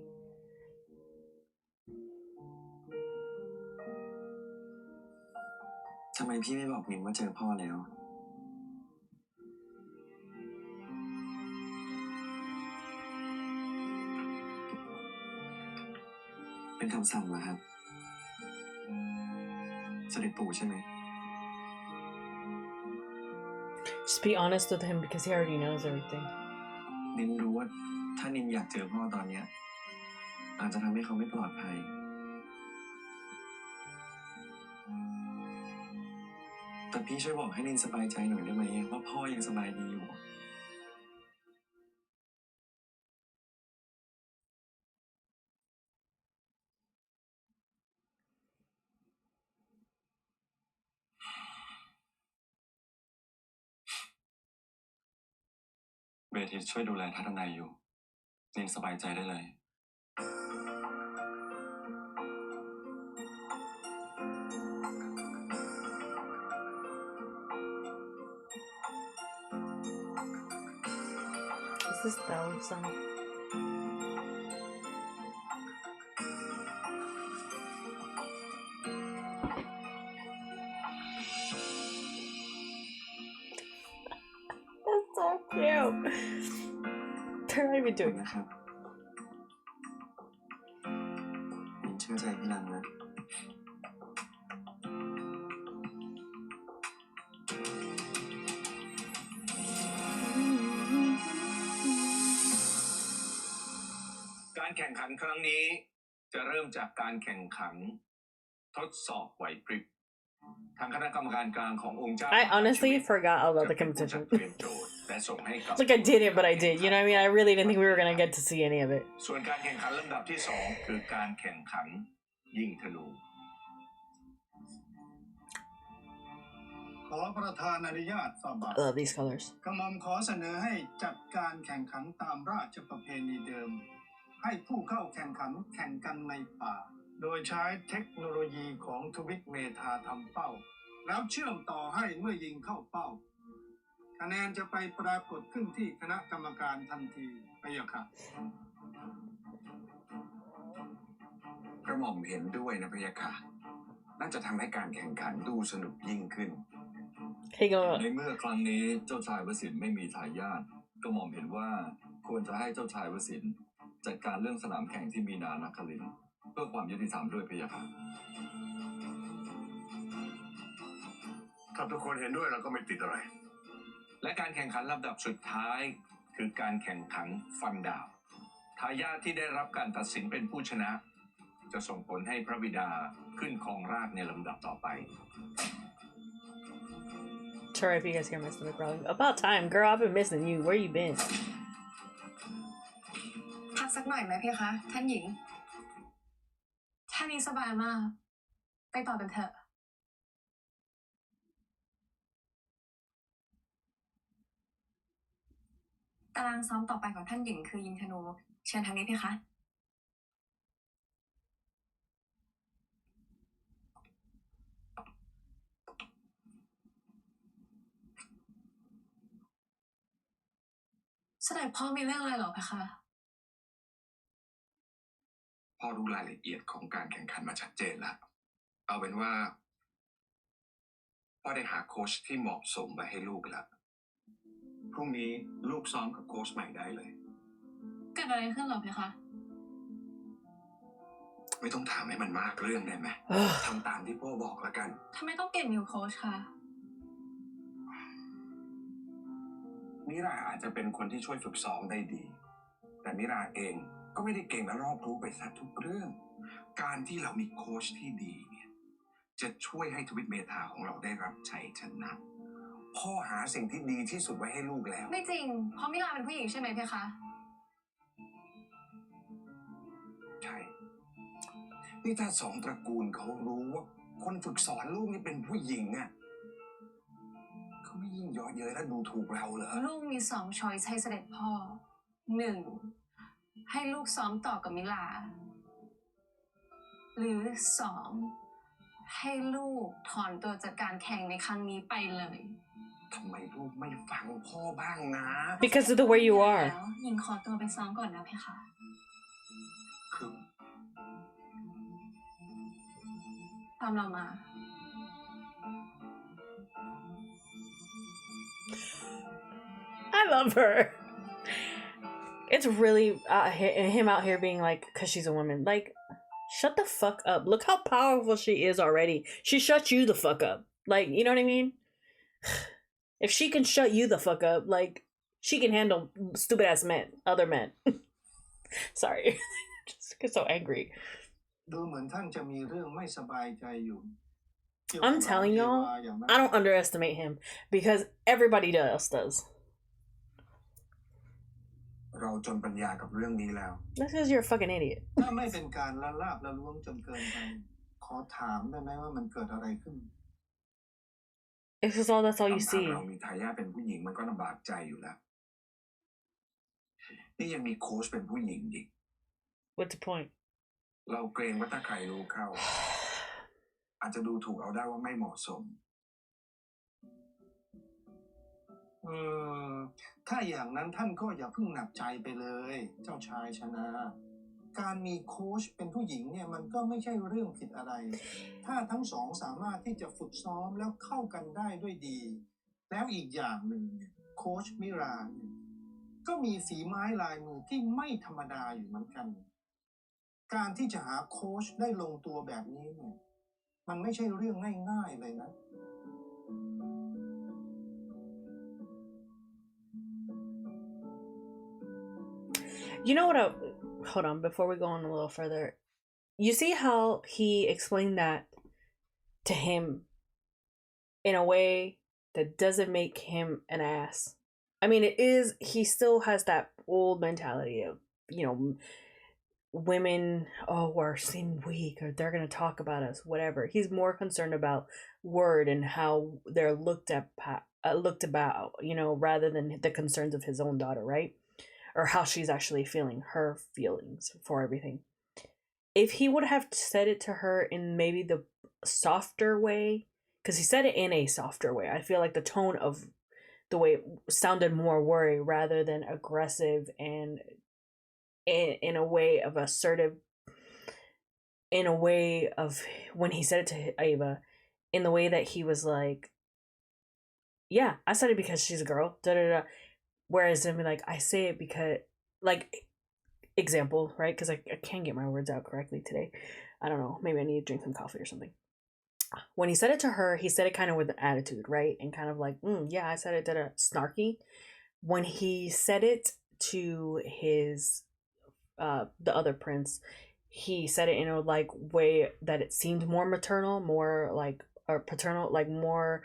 ทำไมพี่ไม่บอกนิมว่าเจอพ่อแล้วเป็นคำสั่งเหรอครับเสด็จปู่ใช่ไหม Just be honest with him because he already knows everything. นิมรู้ว่าถ้านิมอยากเจอพ่อตอนเนี้ยอาจจะทำให้เขาไม่ปลอดภัยแต่พี่ช่วยบอกให้นินสบายใจหน่อยได้ไหมว่าพ่อยังสบายดีอยู่เบทิสช่วยดูแลทัศนัยอยู่นินสบายใจได้เลย Is this Bella's song? That's so cute. They're not even doing นะครับนินเชื่อใจพี่ลังนะการแข่งขันครั้งนี้จะเริ่มจากการแข่งขันทดสอบไหวพริบทางคณะกรรมการกลางขององค์เจ้า I honestly forgot about the competition. และส่งให้กับ Like I did it, but I did. You know what I mean? I really didn't think we were gonna get to see any of it. ส่วนการแข่งขันลำดับที่2คือการแข่งขันยิงธนูขอประธานอนุญาตฝ่าบาท I love these colors. กระหม่อมขอเสนอให้จัดการแข่งขันตามราชประเพณีเดิมให้ผู้เข้าแข่งขันแข่งกันในป่าโดยใช้เทคโนโลยีของทวิตเมธาทำเป้าแล้วเชื่อมต่อให้เมื่อยิงเข้าเป้าคะแนนจะไปปรากฏขึ้นที่คณะกรรมการทันทีไปค่ะกระหม่อมเห็นด้วยนะพะยะค่ะน่าจะทำให้การแข่งขันดูสนุกยิ่งขึ้น Hey, go. ในเมื่อครั้งนี้เจ้าชายวสินทร์ไม่มีทายาทกระหม่อมเห็นว่าควรจะให้เจ้าชายวสินทร์จัดการเรื่องสนามแข่งที่มีนานักคลินทร์เพื่อความยุติธรรมด้วยพะยะค่ะถ้าทุกคนเห็นด้วยเราก็ไม่ติดอะไรและการแข่งขันลำดับสุดท้ายคือการแข่งขันฟันดาบทายาทที่ได้รับการตัดสินเป็นผู้ชนะจะส่งผลให้พระบิดาขึ้นครองราชย์ในลำดับต่อไป Sorry if you guys hear my stomach growling. About time, girl. I've been missing you. Where you been? พักสักหน่อยไหมพี่คะท่านหญิงท่านนี้สบายมากไปต่อกันเถอะตารางซ้อมต่อไปของท่านหญิงคือยิงธนูเชิญทางนี้พี่คะ I เสด็จพ่อมีเรื่องอะไรเหรอเพคะ พ่อรู้รายละเอียดของการแข่งขันมาชัดเจนแล้ว เอาเป็นว่า พ่อได้หาโค้ชที่เหมาะสมไปให้ลูกแล้ว พรุ่งนี้ลูกซ้อมกับโค้ชใหม่ได้เลย เกิดอะไรขึ้นเหรอเพคะ ไม่ต้องถามให้มันมากเรื่องได้ไหม ทำตามที่พ่อบอกแล้วกัน ทำไมต้องเปลี่ยนนิวโค้ชคะ มิราอาจจะเป็นคนที่ช่วยฝึกซ้อมได้ดี แต่มิราเองก็ไม่ได้เก่งและรอบรู้ไปซะทุกเรื่อง การที่เรามีโค้ชที่ดีเนี่ยจะช่วยให้ทวิตเมธาของเราได้รับชัยชนะ พ่อหาสิ่งที่ดีที่สุดไว้ให้ลูกแล้ว ไม่จริง เพราะมิลาเป็นผู้หญิงใช่ไหมเพคะ ใช่ นี่ถ้าสองตระกูลเขารู้ว่าคนฝึกสอนลูกนี่เป็นผู้หญิงอ่ะเขาไม่ยิ่งเยาะเย้ยและดูถูกเราเหรอ ลูกมี2 ช้อยส์ให้เสด็จพ่อ 1. ให้ลูกซ้อมต่อกับมิลา หรือ 2. ให้ลูกถอนตัวจากการแข่งในครั้งนี้ไปเลย ทำไมลูกไม่ฟังพ่อบ้างนะ Because of the way you are แล้วหญิงขอตัวไปซ้อมก่อนนะเพคะ คือ ตามเรามา I love her. It's really him out here being like, because she's a woman. Like, shut the fuck up. Look how powerful she is already. She shut you the fuck up. Like, you know what I mean? If she can shut you the fuck up, like, she can handle stupid ass men, other men. Sorry. Just get so angry. ดูเหมือนท่านจะมีเรื่องไม่สบายใจอยู่ I'm telling y'all, I don't underestimate him because everybody else does. เราจนปัญญากับเรื่องนี้แล้ว That's because you're a fucking idiot. ถ้าไม่เป็นการละลาบละล้วงจนเกินไป ขอถามได้ไหมว่ามันเกิดอะไรขึ้น It's just that's all you ลำพัง see. เรามีทายาทเป็นผู้หญิงมันก็ลำบากใจอยู่แล้ว นี่ยังมีโค้ชเป็นผู้หญิงอีก What's the point? เราเกรงว่าถ้าใครรู้เข้า อาจจะดูถูกเอาได้ว่าไม่เหมาะสม ถ้าอย่างนั้นท่านก็อย่าเพิ่งหนักใจไปเลย เจ้าชายชนะ การมีโค้ชเป็นผู้หญิงเนี่ยมันก็ไม่ใช่เรื่องผิดอะไร ถ้าทั้งสองสามารถที่จะฝึกซ้อมแล้วเข้ากันได้ด้วยดี แล้วอีกอย่างหนึ่งเนี่ยโค้ชมิราเนี่ยก็มีฝีไม้ลายมือที่ไม่ธรรมดาอยู่เหมือนกัน การที่จะหาโค้ชได้ลงตัวแบบนี้เนี่ยมันไม่ใช่เรื่องง่ายๆเลยนะ You know what? Hold on, before we go on a little further. You see how he explained that to him in a way that doesn't make him an ass. I mean, he still has that old mentality of, you know, women, oh, we're seen weak or they're going to talk about us, whatever. He's more concerned about word and how they're looked about, you know, rather than the concerns of his own daughter, right? Or how she's actually feeling, her feelings for everything. If he would have said it to her in maybe the softer way, because he said it in a softer way, I feel like the tone of the way it sounded more worry rather than aggressive, and in a way of assertive, in a way of when he said it to Ava, in the way that he was like, yeah, I said it because she's a girl, da da da. Whereas I mean, like, I say it because, like, example, right? Because I can't get my words out correctly today. I don't know. Maybe I need to drink some coffee or something. When he said it to her, he said it kind of with an attitude, right? And kind of like, yeah, I said it, da-da, snarky. When he said it to his, the other prince, he said it in a, like, way that it seemed more maternal, more, like, or paternal, like, more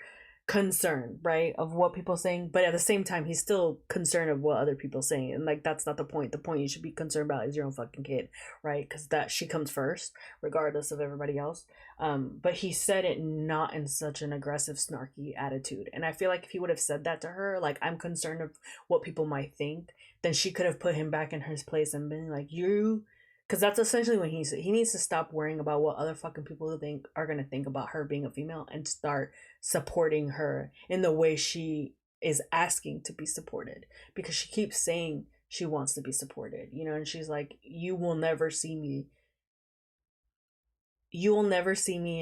concerned, right, of what people saying, but at the same time he's still concerned of what other people saying, and like that's not the point. The point you should be concerned about is your own fucking kid, right? Because that she comes first regardless of everybody else. But he said it not in such an aggressive snarky attitude, and I feel like if he would have said that to her, like, I'm concerned of what people might think, then she could have put him back in his place and been like, you, because that's essentially what he needs to stop worrying about what other fucking people are gonna think about her being a female and start supporting her in the way she is asking to be supported, because she keeps saying she wants to be supported, you know, and she's like, you will never see me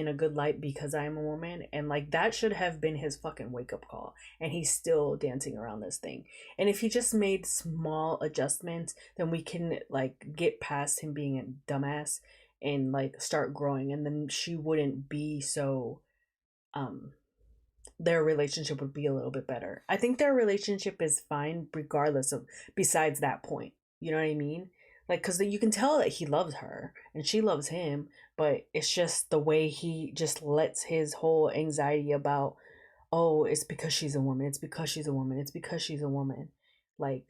in a good light because I am a woman. And like, that should have been his fucking wake up call, and he's still dancing around this thing. And if he just made small adjustments, then we can like get past him being a dumbass and like start growing, and then she wouldn't be so their relationship would be a little bit better. I think their relationship is fine regardless of, besides that point, you know what I mean? Like, because you can tell that he loves her and she loves him, but it's just the way he just lets his whole anxiety about, oh, it's because she's a woman, it's because she's a woman, it's because she's a woman, like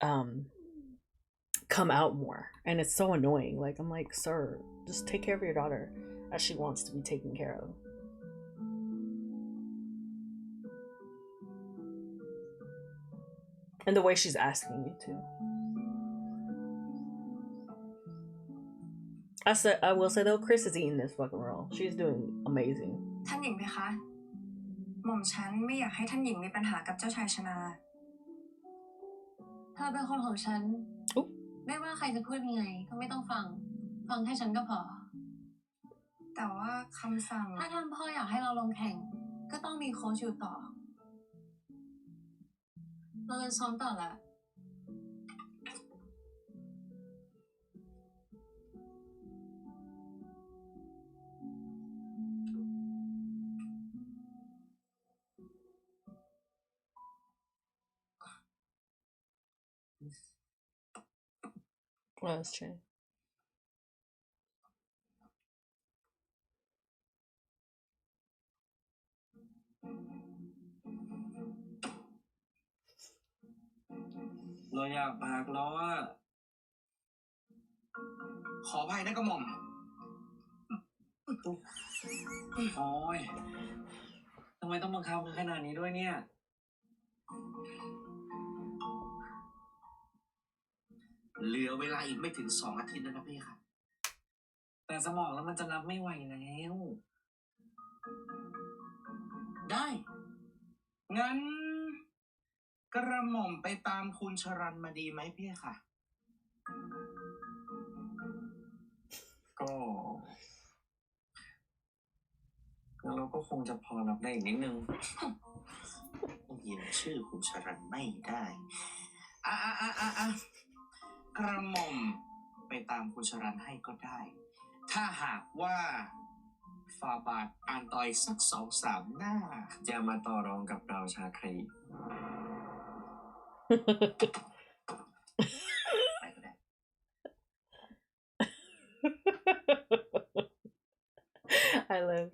come out more. And it's so annoying. Like, I'm like, sir, just take care of your daughter as she wants to be taken care of. And the way she's asking you to. I will say though, Chris is eating this fucking role. She's doing amazing. ท่านหญิงเพคะหม่อมฉันไม่อยากให้ท่านหญิงมีปัญหากับเจ้าชายชนาเธอเป็นคนของฉันไม่ว่าใครจะพูดยังไงก็ไม่ต้องฟังแค่ฉันก็พอแต่ว่าคำสั่งถ้าท่านพ่ออยากให้เราลงแข่งก็ต้องมีโค้ชอยู่ต่อเราจะซ้อมต่อละ Well, that's true. เราอยากพักแล้วอ่ะขออภัยนะกระหม่อมโอ้ยทำไมต้องบังคับขนาดนี้ด้วยเนี่ยเหลือเวลาอีกไม่ถึง2 อาทิตย์แล้วนะพี่ค่ะแต่สมองแล้วมันจะรับไม่ไหวแล้วได้งั้นกระหม่อมไปตามคุณชรันมาดีไหมพี่ค่ะก็เราก็คงจะพอรับได้อีกนิดนึงยินชื่อคุณชรันไม่ได้กระหม่อมไปตามคุณชรันให้ก็ได้ถ้าหากว่าฟาบาทอ่านต่อยสัก2-3 หน้าอย่ามาต่อรองกับเราชาครีไปก็ได้ I live.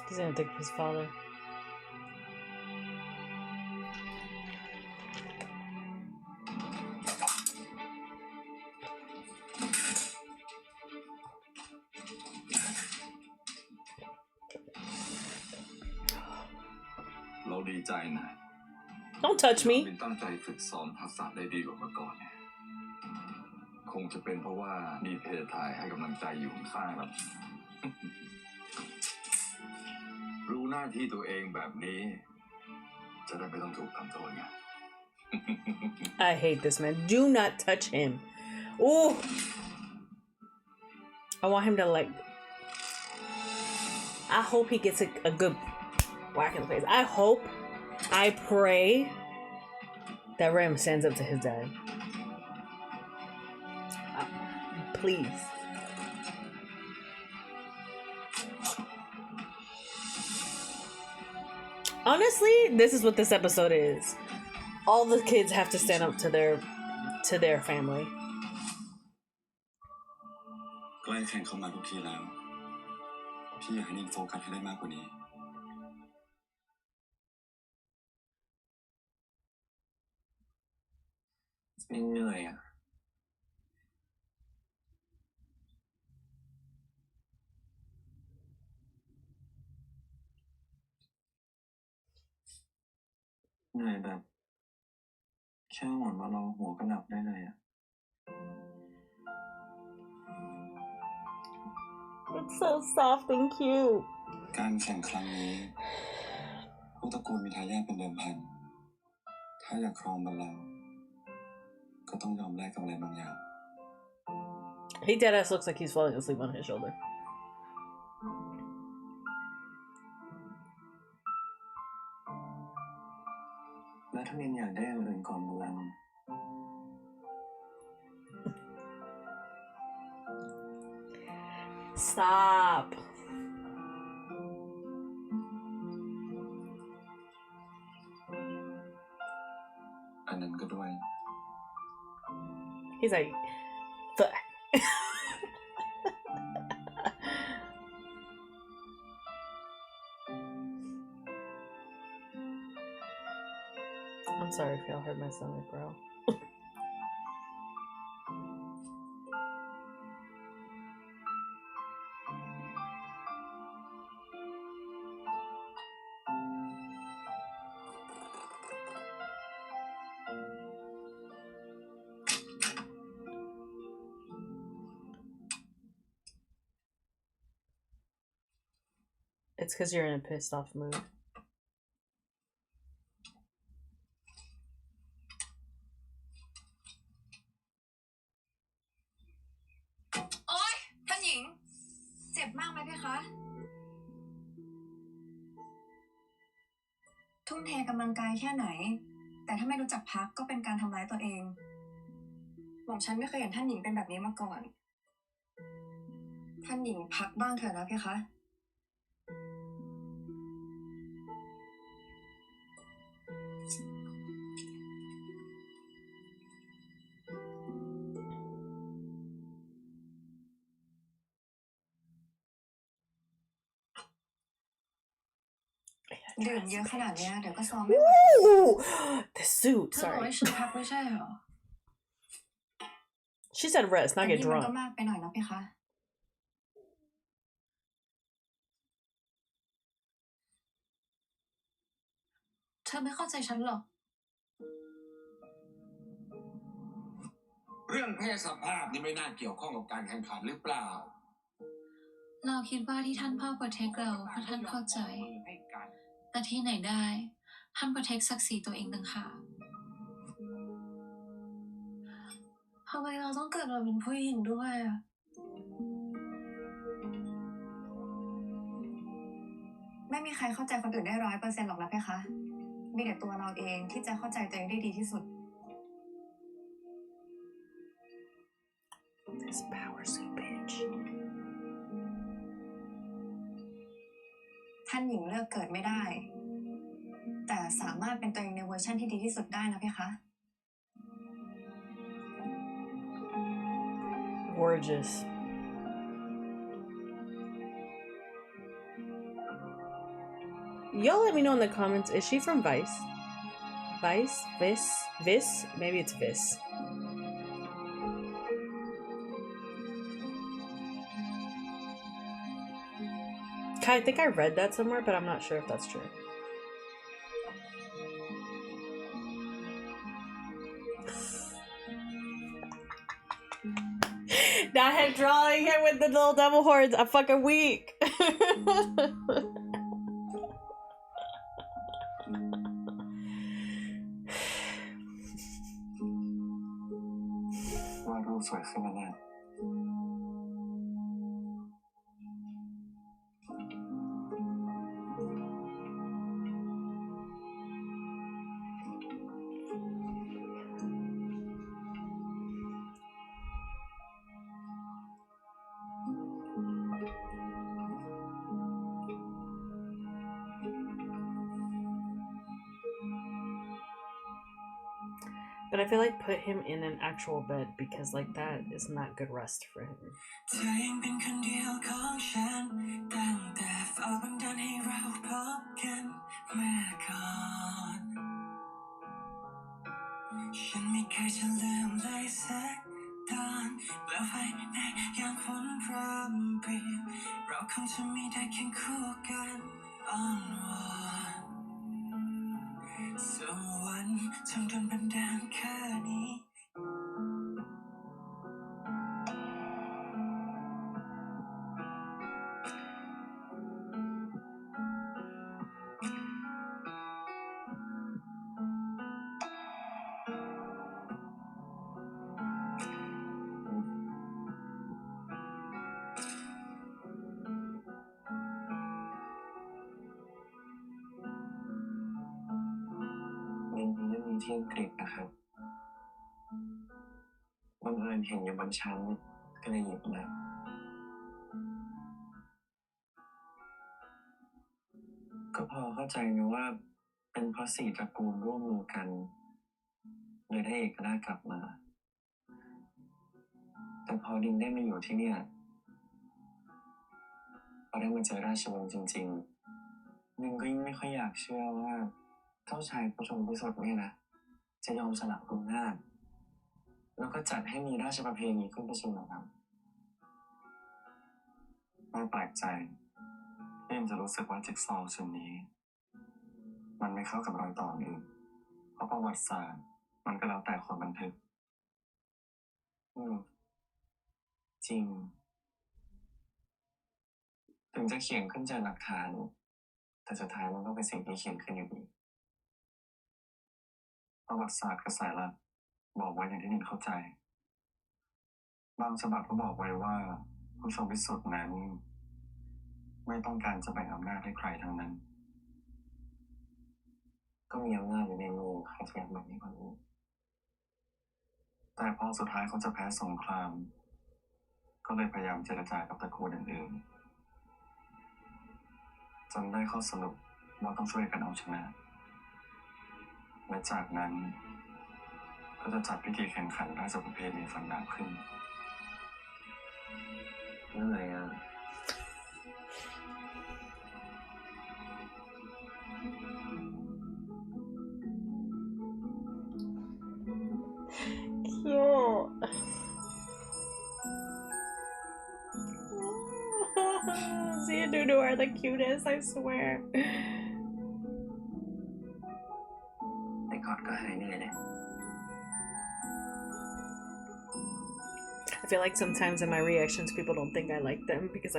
He's gonna think of his father. เราดีใจนะ Don't touch me. มินตั้งใจฝึกซ้อมทักษะได้ดีกว่าเมื่อก่อนเนี่ยคงจะเป็นเพราะว่ามีเพจถ่ายให้กำลังใจอยู่ข้างๆเรารู้หน้าที่ตัวเองแบบนี้จะได้ไม่ต้องถูกทำโทษไง I hate this man. Do not touch him. Ooh. I want him to like. I hope he gets a good whack in the face. I pray that Ram stands up to his dad. Please. Honestly, this is what this episode is. All the kids have to stand up to their family. ใกล้แข่งเข้ามาทุกทีแล้วพี่อยากให้นินโฟกัสให้ได้มากกว่านี้ เหนื่อยอ่ะเหนื่อยแบบแค่หมอนมารองหัวก็หลับได้เลยอ่ะ It's so soft and cute การแข่งครั้งนี้ผู้ตระกูลมีทายาทเป็นเดิมพันถ้าอยากครองบัลลังก์ก็ต้องยอมแลกกับอะไรบางอย่าง He deadass looks like he's falling asleep on his shoulder. แล้วถ้ามินอยากได้อย่างอื่นก่อนบัลลังก์ Stop. อันนั้นก็ด้วย He's like, fuck. I'm sorry if y'all heard my stomach growl. It's because you're in a pissed off mood. โอ๊ยท่านหญิงเจ็บมากไหมเพคะทุ่มเทกำลังกายแค่ไหนแต่ถ้าไม่รู้จักพักก็เป็นการทำร้ายตัวเองหม่อมฉันไม่เคยเห็นท่านหญิงเป็นแบบนี้มาก่อนท่านหญิงพักบ้างเถอะนะเพคะ ดื่มเยอะขนาดเนี้ยเดี๋ยวก็ซ้อมไม่ไหว Ooh, the suit. เธอบอก Sorry. ให้ฉันพักไม่ใช่เหรอ She said rest, อั not น get นี้มันก็ drunk. มากไปหน่อยนะเพคะ เธอไม่เข้าใจฉันหรอก เรื่องเพศสภาพนี่ไม่น่าเกี่ยวข้องกับการแข่งขันหรือเปล่า เราคิดว่าที่ท่านพ่อโปรเทคเราเพราะท่านเข้าใจ แต่ที่ไหนได้ ท่านโปรเทคศักดิ์ศรีตัวเองต่างหากทำไมเราต้องเกิดมาเป็นผู้หญิงด้วยอะไม่มีใครเข้าใจคนอื่นได้100%หรอกนะเพคะ มีแต่ตัวเราเองที่จะเข้าใจตัวเองได้ดีที่สุด This power suit bitch. ท่านหญิงเลือกเกิดไม่ได้ แต่สามารถเป็นตัวเองในเวอร์ชันที่ดีที่สุดได้นะเพคะ Gorgeous. Y'all let me know in the comments, is she from Vice? Vice? Vis? Maybe it's Vis. I think I read that somewhere, but I'm not sure if that's true. Now him drawing him with the little devil horns. I'm fucking weak. ว่ารูปสวยขึ้นแล้วเนี่ย But I feel like put him in an actual bed because like that is not good rest for him. เธอยังเป็นคนเดียวของฉันตั้งแต่ฟ้าบันดาลให้เราพบกันเมื่อก่อนฉั ฉันไม่เคยจะลืมเลยสักตอนเปลวไฟในยามฝนพรำปรีเราคงจะไม่ได้แค่คู่กันอ้อนวอนสวรรค์จงโดนบันดาลแค่นี้ มันมีเรื่องนี้ที่อังกฤษนะครับบังเอิญเห็นอยู่บนชั้นก็เลยหยิบมาก็พอเข้าใจนะว่าเป็นเพราะ4 ตระกูลร่วมมือกันเลยได้เอกราชกลับมาแต่พอดิงได้มาอยู่ที่เนี่ยพอได้มาเจอราชวงศ์จริงๆดิงก็ยิ่งไม่ค่อยอยากเชื่อว่าเจ้าชายผู้ชงพิสดารเนี่ยนะจะยอมสละอำนาจแล้วก็จัดให้มีราชประเพณีขึ้นประชุมหรอครับน่าแปลกใจเริ่มจะรู้สึกว่าจิ๊กซอว์ชิ้นนี้มันไม่เข้ากับรอยต่ออื่นเพราะประวัติศาสตร์มันก็แล้วแต่คนบันทึกจริงถึงจะเขียนขึ้นจากหลักฐานแต่สุดท้ายมันก็เป็นสิ่งที่เขียนขึ้นอยู่ดีประวัติศาสตร์กระแสหลักบอกไว้อย่างที่นินเข้าใจบางฉบับก็บอกไว้ว่าผู้ทรงพิสุทธิ์นั้นไม่ต้องการจะแบ่งอำนาจให้ใครทั้งนั้นก็มีอำนาจอยู่ในมือใครจะอยากแบ่งให้คนอื่นแต่พอสุดท้ายเขาจะแพ้สงครามก็เลยพยายามเจรจากับตระกูลอื่นๆจนได้ข้อสรุปว่าต้องช่วยกันเอาชนะและจากนั้นก็จะจัดพิธีแข่งขันราชประเพณีฟันดาบขึ้นนั่นไงอ่ะCute. Zia and Nunu are the cutest, I swear. ไปกอดก็หายเหนื่อยเลย I feel like sometimes in my reactions people don't think I like them because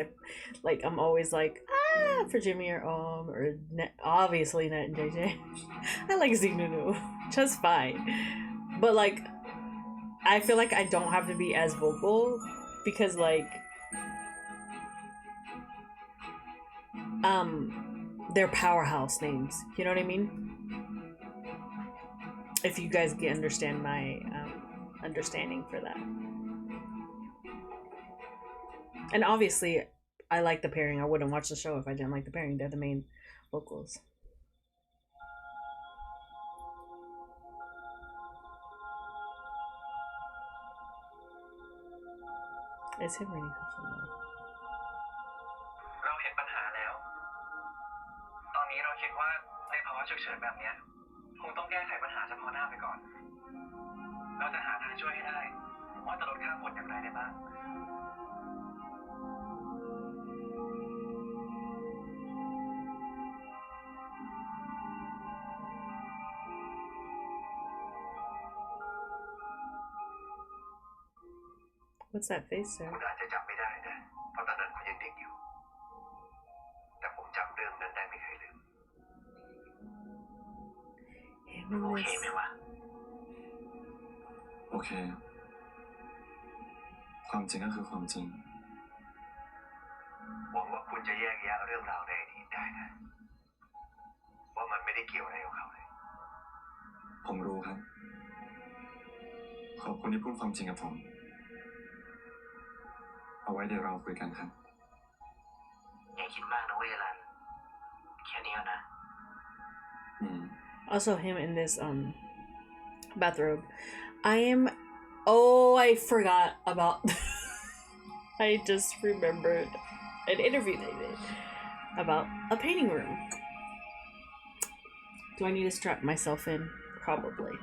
I'm always like for Jimmy or obviously Net and JJ. I like Zinunu just fine, but like I feel like I don't have to be as vocal because like they're powerhouse names, you know what I mean? If you guys understand my understanding for that. And obviously I like the pairing. I wouldn't watch the show if I didn't like the pairing. They're the main vocals. It's him ready for someone. เราเห็นปัญหาแล้วตอนนี้เราคิดว่าในภาวะฉุกเฉินแบบนี้คงต้องแก้ไขปัญหาเฉพาะหน้าไปก่อนเราจะหาทางช่วยให้ได้ว่าจะลดค่าฝุ่นอย่างไรได้บ้าง What's that face, sir? คุณอาจจะจำไม่ได้นะเพราะตอนนั้นคุณยังเด็กอยู่แต่ผมจำเรื่องนั้นได้ไม่เคยลืมโอเคไหมวะโอเคความจริงก็คือความจริงหวังว่าคุณจะแยกแยะเรื่องราวในอดีตได้นะว่ามันไม่ได้เกี่ยวอะไรกับเขาเลย ผมรู้ครับขอบคุณที่พูดความจริงกับผมเอาไว้เดี๋ยวเราคุยกันครับอย่าคิดมากนะเว้ยลันแค่นี้นะ Also him in this bathrobe. I forgot about I just remembered an interview they did about a painting room. Do I need to strap myself in? Probably.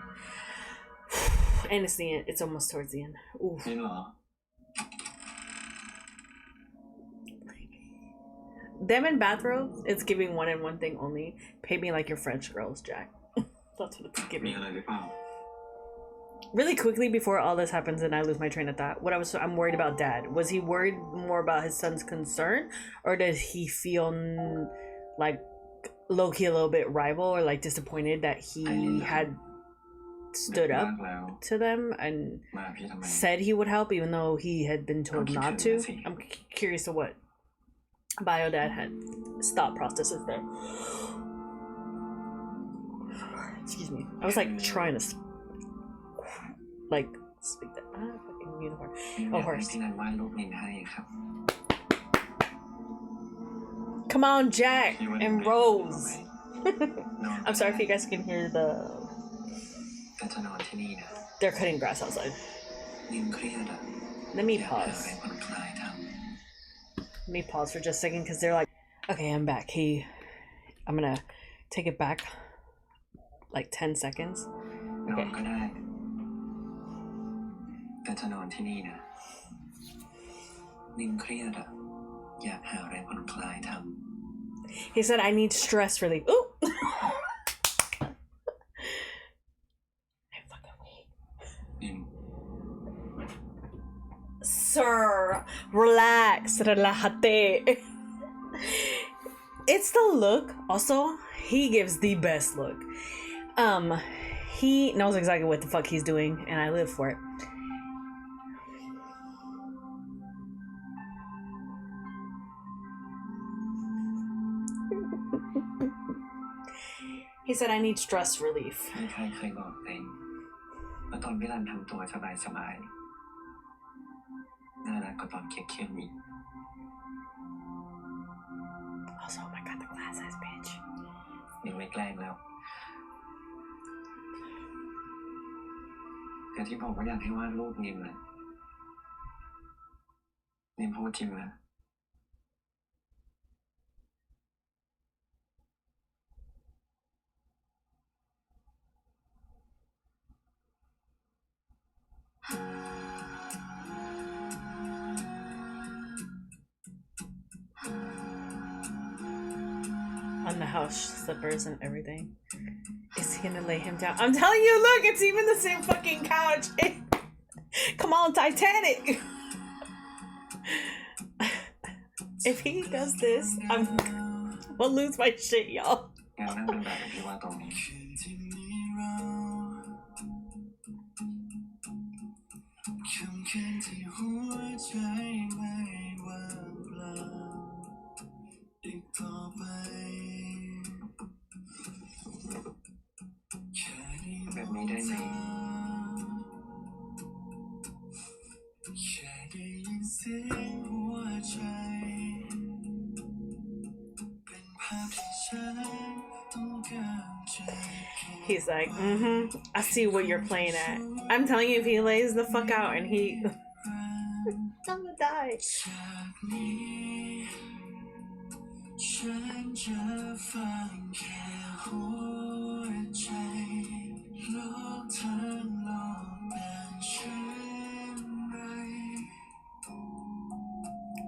And it's the end. It's almost towards the end. Ooh. จริงเหรอ Them in bathrobes, it's giving one and one thing only. Pay me like your French girls, Jack. That's what it's มี giving. อะไรหรือเปล่า Really quickly before all this happens and I lose my train of thought, I'm worried about Dad. Was he worried more about his son's concern, or did he feel like low-key a little bit rival or like disappointed that he had stood up to them and มาพี่ทำไม said he would help even though he had been told not to? I'm curious to what Bio Dad had thought processes there. Excuse me. I was like trying to like speak that fucking unicorn. อยา Oh, กให้ horse. พี่นันวาดรูปนินให้ครับ Come on, Jack พี่ว่า and เป็น Rose. นอน I'm sorry if you guys can hear the ก็จะนอนที่นี่นะ they're cutting grass outside. นินเครียดอะ Let me อยากหาอะไร pause. ผ่อนคลายท Let me pause for just a second because they're like, okay, I'm back. I'm gonna take it back like 10 seconds. ำนอนก็ได้ แต่จะนอนที่นี่นะนินเครียดอะอยากหาอะไรผ่อนคลายท He said, I need stress relief. Ooh! I fucking wait. ำนิน Sir, relax. Relajate. It's the look. Also, he gives the best look. He knows exactly what the fuck he's doing, and I live for it. He said, I need stress relief. มีใครเคยบอกเต็งว่าตอนพี่รันทำตัวสบายๆน่ารักกว่าตอนเครียดๆนี้ Also, oh my god, the glass eyes, bitch. นินไม่แกล้งแล้ว แต่ที่บอกว่าอยากให้วาดรูปนินนะนินพูดจริงนะ On the house slippers and everything. Is he gonna lay him down? I'm telling you, look, it's even the same fucking couch. Come on, Titanic. If he does this, I'm gonna lose my shit, y'all. งั้นนั่งเป็นแบบที่ว่าตรงนี้ แบบนี้ได้ไหม He's like, I see what you're playing at. I'm telling you, if he lays the fuck out and he... I'm gonna die.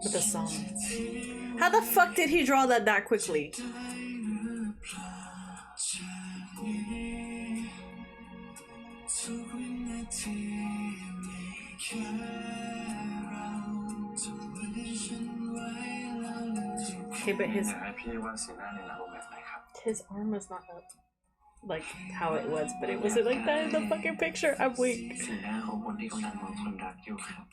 With the song. How the fuck did he draw that quickly? Okay, but his arm was not up like how it was, but it wasn't like that in the fucking picture. I'm weak. สีหน้าของคนที่กำลังมองคนรักอยู่ครับ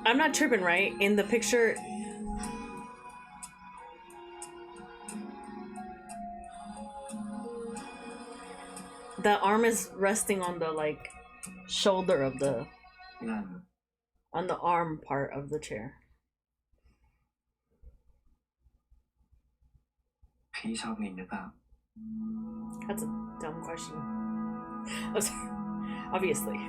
I'm not tripping, right? In the picture, the arm is resting on the like shoulder of the นั่น on the arm part of the chair. พี่ชอบนินหรือเปล่า That's a dumb question. I'm sorry. Obviously.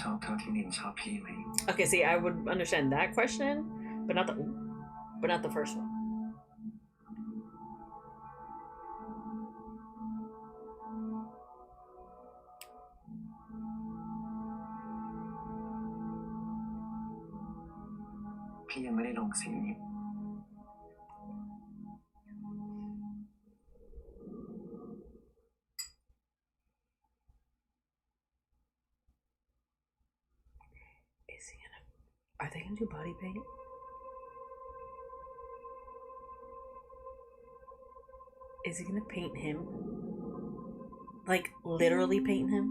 ชอบเท่าที่นินชอบพี่ไหม Okay, see, I would understand that question, but not the first one. พี่ยังไม่ได้ลงสีนี้ Are they gonna do body paint? Is he gonna paint him? Like, literally paint him?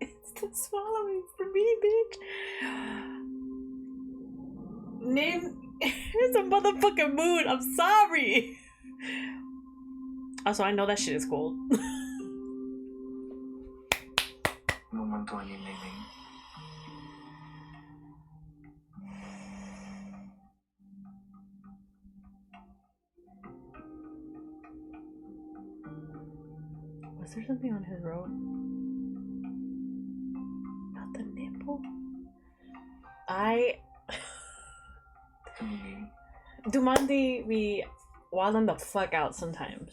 It's the swallowing for me, bitch. Name it's a motherfucking moon. I'm sorry. Also, I know that shit is cold. ลงบนตัวนินเลยไหม Was there something on his robe? Not the nipple? Dumandi, we wildin' the fuck out sometimes.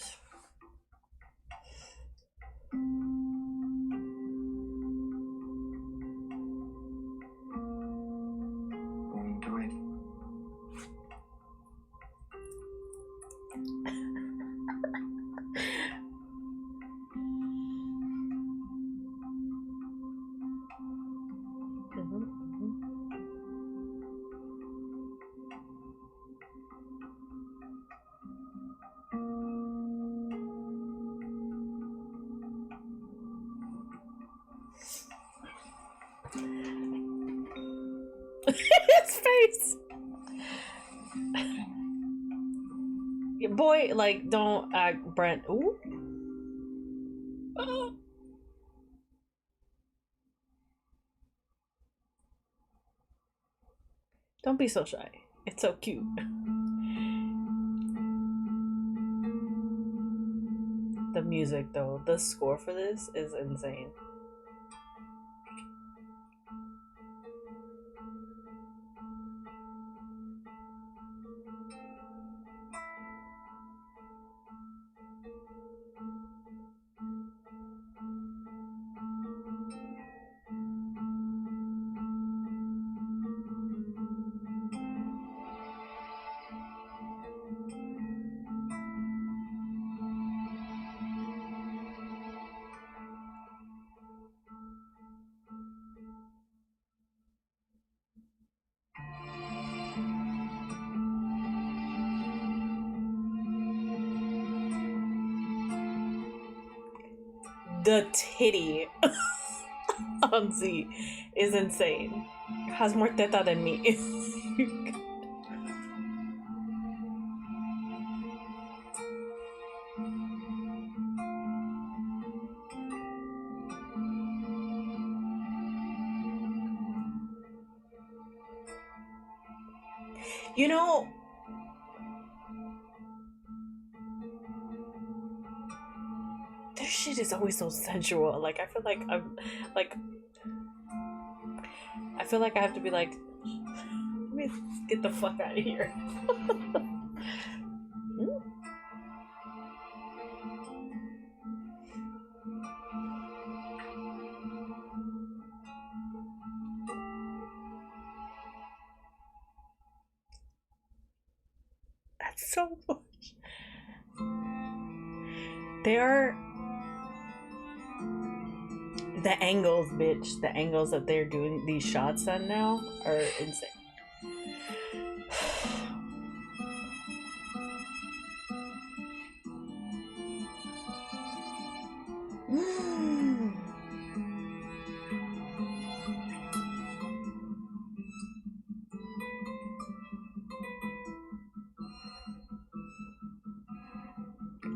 His face. Boy, like, don't act Brent. Ooh. Don't be so shy. It's so cute. The music, though, the score for this is insane. The titty on Z is insane. Has more teta than me. You know, this shit is always so sensual. Like, I feel like I'm like, I feel like I have to be like, let me get the fuck out of here. That's so much. They are the angles, bitch. The angles that they're doing these shots on now are insane.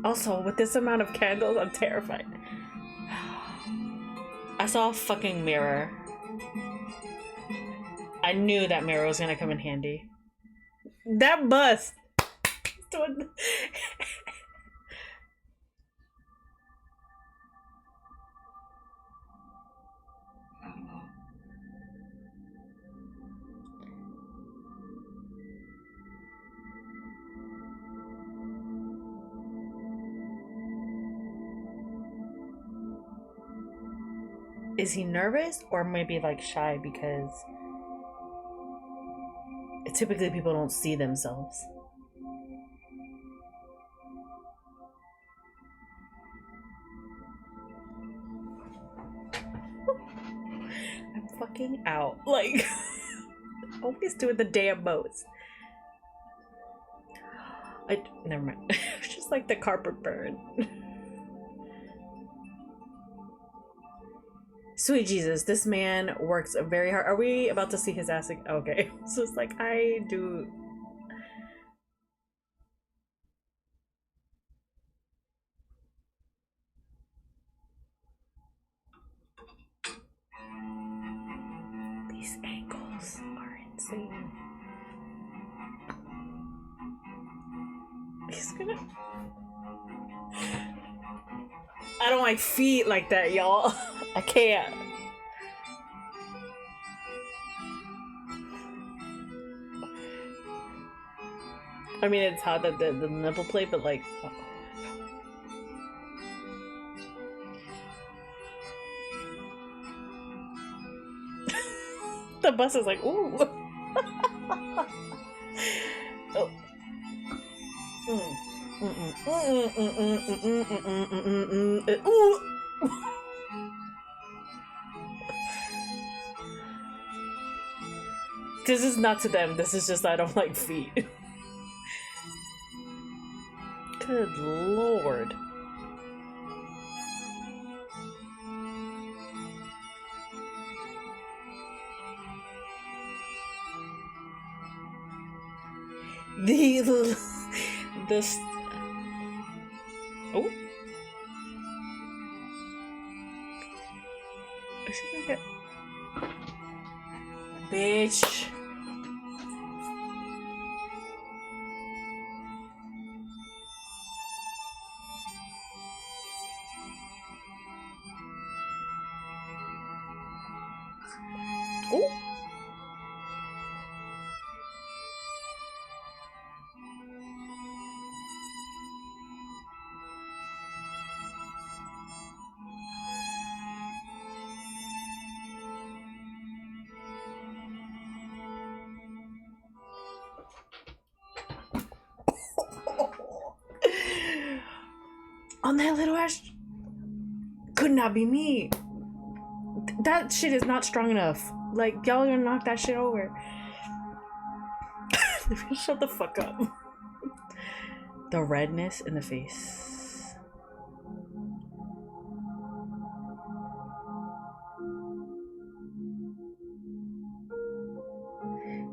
Also, with this amount of candles, I'm terrified. I saw a fucking mirror. I knew that mirror was gonna come in handy. That bust! Is he nervous or maybe like shy because typically people don't see themselves? I'm fucking out. Like, always doing the damn most. Never mind. It's just like the carpet burn. Sweet Jesus, this man works very hard. Are we about to see his ass? Okay, so it's like I do. These angles are insane. He's gonna. I don't like feet like that, y'all. I can't. I mean, it's hot that the nipple plate, but like. The bus is like, ooh. Oh. Ooh. This is not to them. This is just I don't like feet. Good lord. This. Oh. Is she gonna get... Bitch. Oh. On that little ass. Could not be me. That shit is not strong enough. Like, y'all gonna knock that shit over. Shut the fuck up. The redness in the face.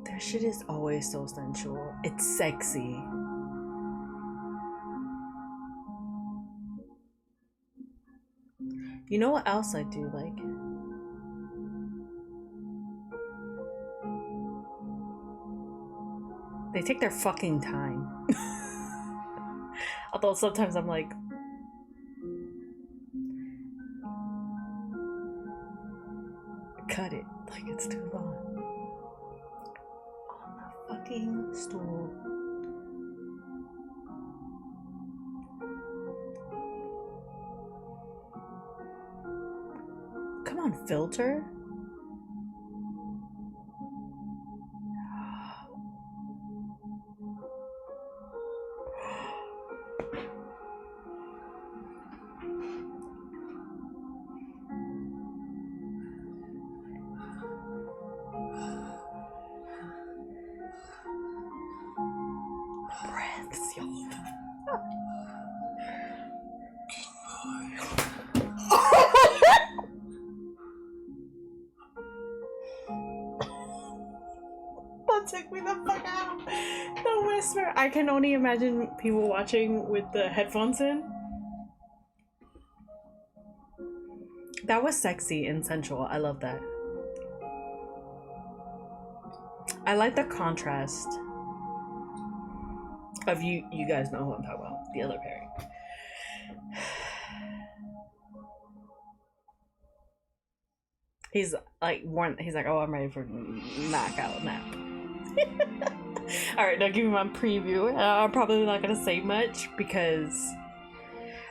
Their shit is always so sensual. It's sexy. You know what else I do like? They take their fucking time. Although sometimes I'm like, cut it. Like, it's too long. On the fucking stool. Come on, filter. Breaths, y'all. That took me the fuck out. The whisper. I can only imagine people watching with the headphones in. That was sexy and sensual. I love that. I like the contrast of you guys know who I'm talking about. The other pairing. He's like, oh, I'm ready for knockout nap. All right, now give me my preview. I'm probably not gonna say much because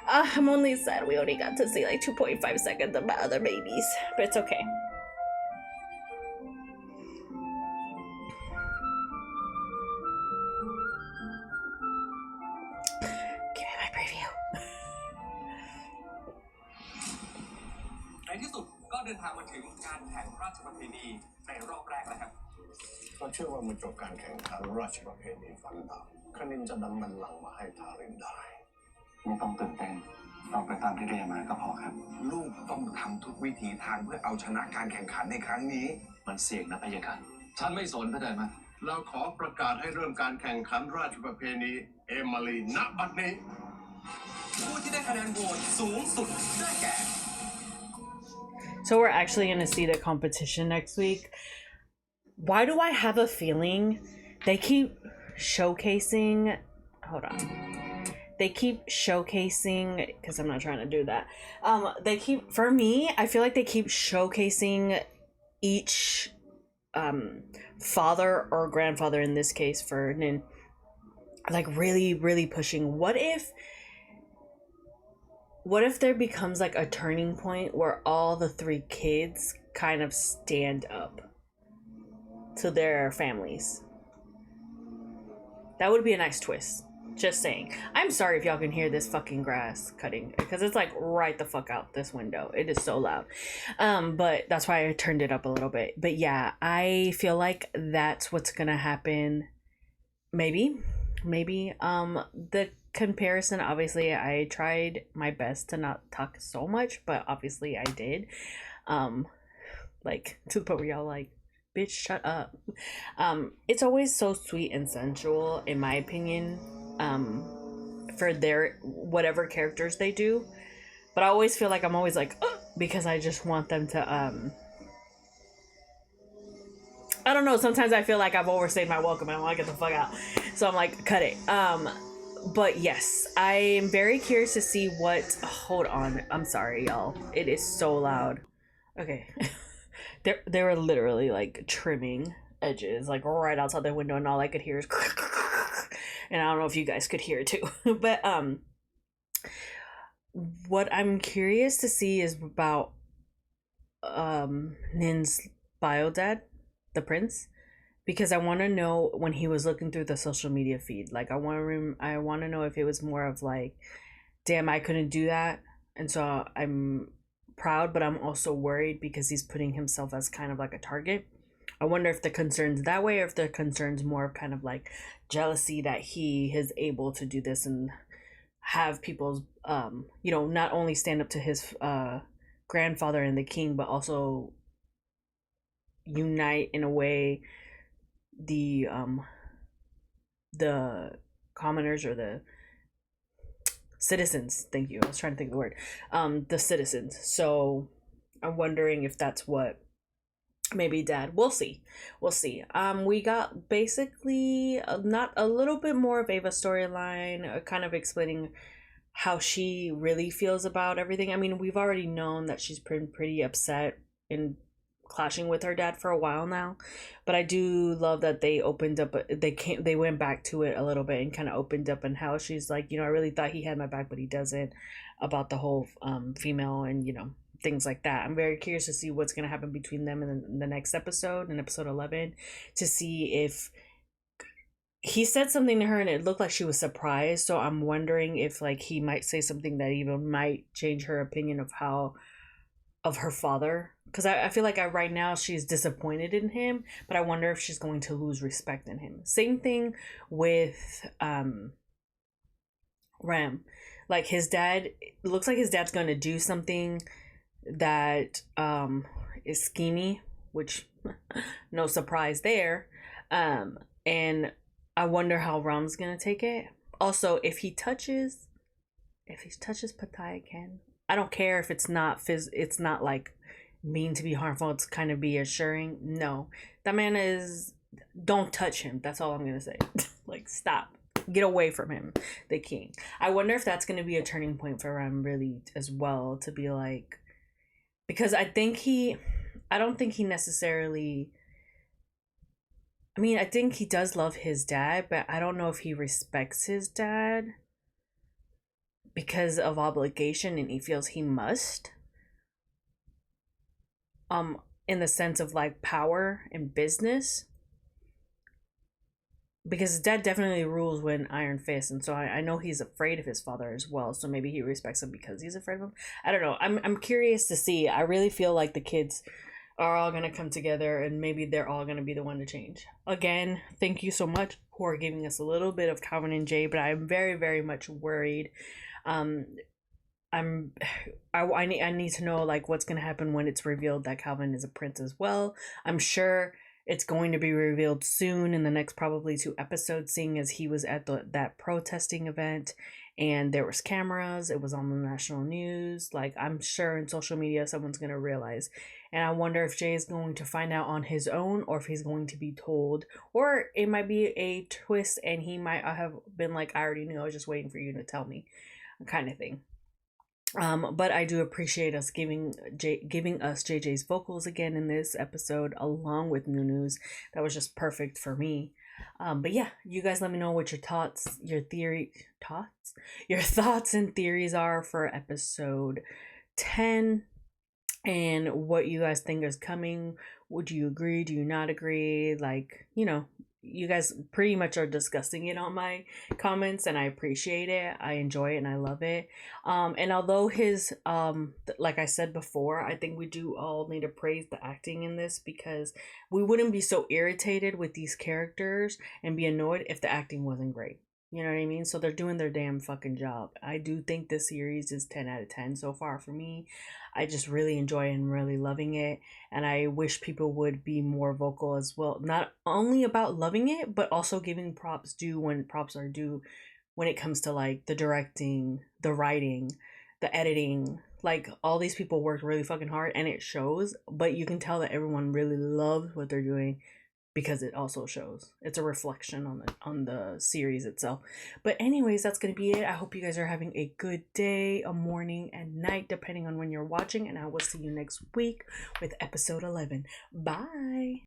I'm only sad we only got to see like 2.5 seconds of my other babies, but it's okay. Give me my preview. ในที่สุดก็เดินทางมาถึงการแข่งราชประเพณีในรอบแรกแล้วครับ เราเชื่อว่าเมื่อจบการแข่งขันราชประเพณีฟันดาบคณินจะนำบัลลังก์มาให้ทารินได้ ไม่ต้องตื่นเต้นเราไปตามที่เรียนมาก็พอครับ ลูกต้องทำทุกวิถีทางเพื่อเอาชนะการแข่งขันในครั้งนี้ มันเสี่ยงนะพะยะค่ะ ฉันไม่สนเข้าใจไหม เราขอประกาศให้เริ่มการแข่งขันราชประเพณีเอมารีณบัดนี้ ผู้ที่ได้คะแนนโหวตสูงสุดได้แก่ So we're actually going to see the competition next week. Why do I have a feeling they keep showcasing... Hold on. They keep showcasing... Because I'm not trying to do that. They keep... For me, I feel like they keep showcasing each father or grandfather, in this case for Nin. Like really, really pushing. What if there becomes like a turning point where all the three kids kind of stand up to their families? That would be a nice twist. Just saying. I'm sorry if y'all can hear this fucking grass cutting, because it's like right the fuck out this window. It is so loud. But that's why I turned it up a little bit. But yeah, I feel like that's what's gonna happen. Maybe. The comparison, obviously I tried my best to not talk so much, but obviously I did. Like to the point where y'all like, bitch, shut up. It's always so sweet and sensual, in my opinion, for their whatever characters they do. But I always feel like I'm always like, because I just want them to I don't know, sometimes I feel like I've overstayed my welcome and I want to get the fuck out. So I'm like, cut it. But yes, I am very curious to see what... Hold on. I'm sorry, y'all. It is so loud. Okay. They were literally like trimming edges, like right outside the window, and all I could hear is... And I don't know if you guys could hear it too. But what I'm curious to see is about Nin's bio dad, the prince, because I want to know when he was looking through the social media feed. Like I want to know if it was more of like, damn, I couldn't do that, and so I'm proud, but I'm also worried because he's putting himself as kind of like a target. I wonder if the concern's that way, or if the concern's more of kind of like jealousy that he is able to do this and have people's not only stand up to his grandfather and the king, but also unite in a way the commoners, or the citizens. Thank you, I was trying to think of the word. The citizens. So I'm wondering if that's what maybe dad... we'll see. We got basically not a little bit more of Ava's storyline, kind of explaining how she really feels about everything. I mean, we've already known that she's pretty upset and clashing with her dad for a while now, but I do love that they opened up, they went back to it a little bit and kind of opened up, and how she's like, I really thought he had my back, but he doesn't, about the whole female and things like that. I'm very curious to see what's going to happen between them in the next episode, in episode 11, to see if he said something to her and it looked like she was surprised. So I'm wondering if like he might say something that even might change her opinion of her father, because I feel like right now she's disappointed in him, but I wonder if she's going to lose respect in him. Same thing with Ram. Like his dad, it looks like his dad's going to do something that is schemy, which no surprise there. And I wonder how Ram's going to take it. Also, if he touches Pattaya again, I don't care if it's not like mean to be harmful, it's kind of be assuring. No, that man is... don't touch him. That's all I'm gonna say. Like, stop, get away from him, the king. I wonder if that's gonna be a turning point for him really as well, to be like, because I don't think he necessarily... I mean, I think he does love his dad, but I don't know if he respects his dad because of obligation and he feels he must. In the sense of like power and business. Because his dad definitely rules when Iron Fist, and so I know he's afraid of his father as well, so maybe he respects him because he's afraid of him. I don't know. I'm curious to see. I really feel like the kids are all gonna come together and maybe they're all gonna be the one to change. Again, thank you so much for giving us a little bit of Calvin and Jay, but I'm very, very much worried. I need to know like what's gonna happen when it's revealed that Calvin is a prince as well. I'm sure it's going to be revealed soon in the next probably 2 episodes, seeing as he was at that protesting event and there was cameras, it was on the national news. Like, I'm sure in social media someone's going to realize. And I wonder if Jay is going to find out on his own or if he's going to be told, or it might be a twist and he might have been like, I already knew, I was just waiting for you to tell me, kind of thing. But I do appreciate us giving us JJ's vocals again in this episode, along with Nunu's. That was just perfect for me. But yeah, you guys let me know what your thoughts and theories are for episode 10, and what you guys think is coming. Would you agree? Do you not agree? Like, you guys pretty much are discussing it on my comments, and I appreciate it. I enjoy it and I love it. And although his like I said before, I think we do all need to praise the acting in this, because we wouldn't be so irritated with these characters and be annoyed if the acting wasn't great. You know what I mean? So they're doing their damn fucking job. I do think this series is 10 out of 10 so far for me. I just really enjoy it and really loving it. And I wish people would be more vocal as well. Not only about loving it, but also giving props due when props are due, when it comes to like the directing, the writing, the editing. Like, all these people worked really fucking hard and it shows. But you can tell that everyone really loves what they're doing, because it also shows. It's a reflection on the series itself. But anyways, that's gonna be it. I hope you guys are having a good day, a morning, and night, depending on when you're watching, and I will see you next week with episode 11. Bye.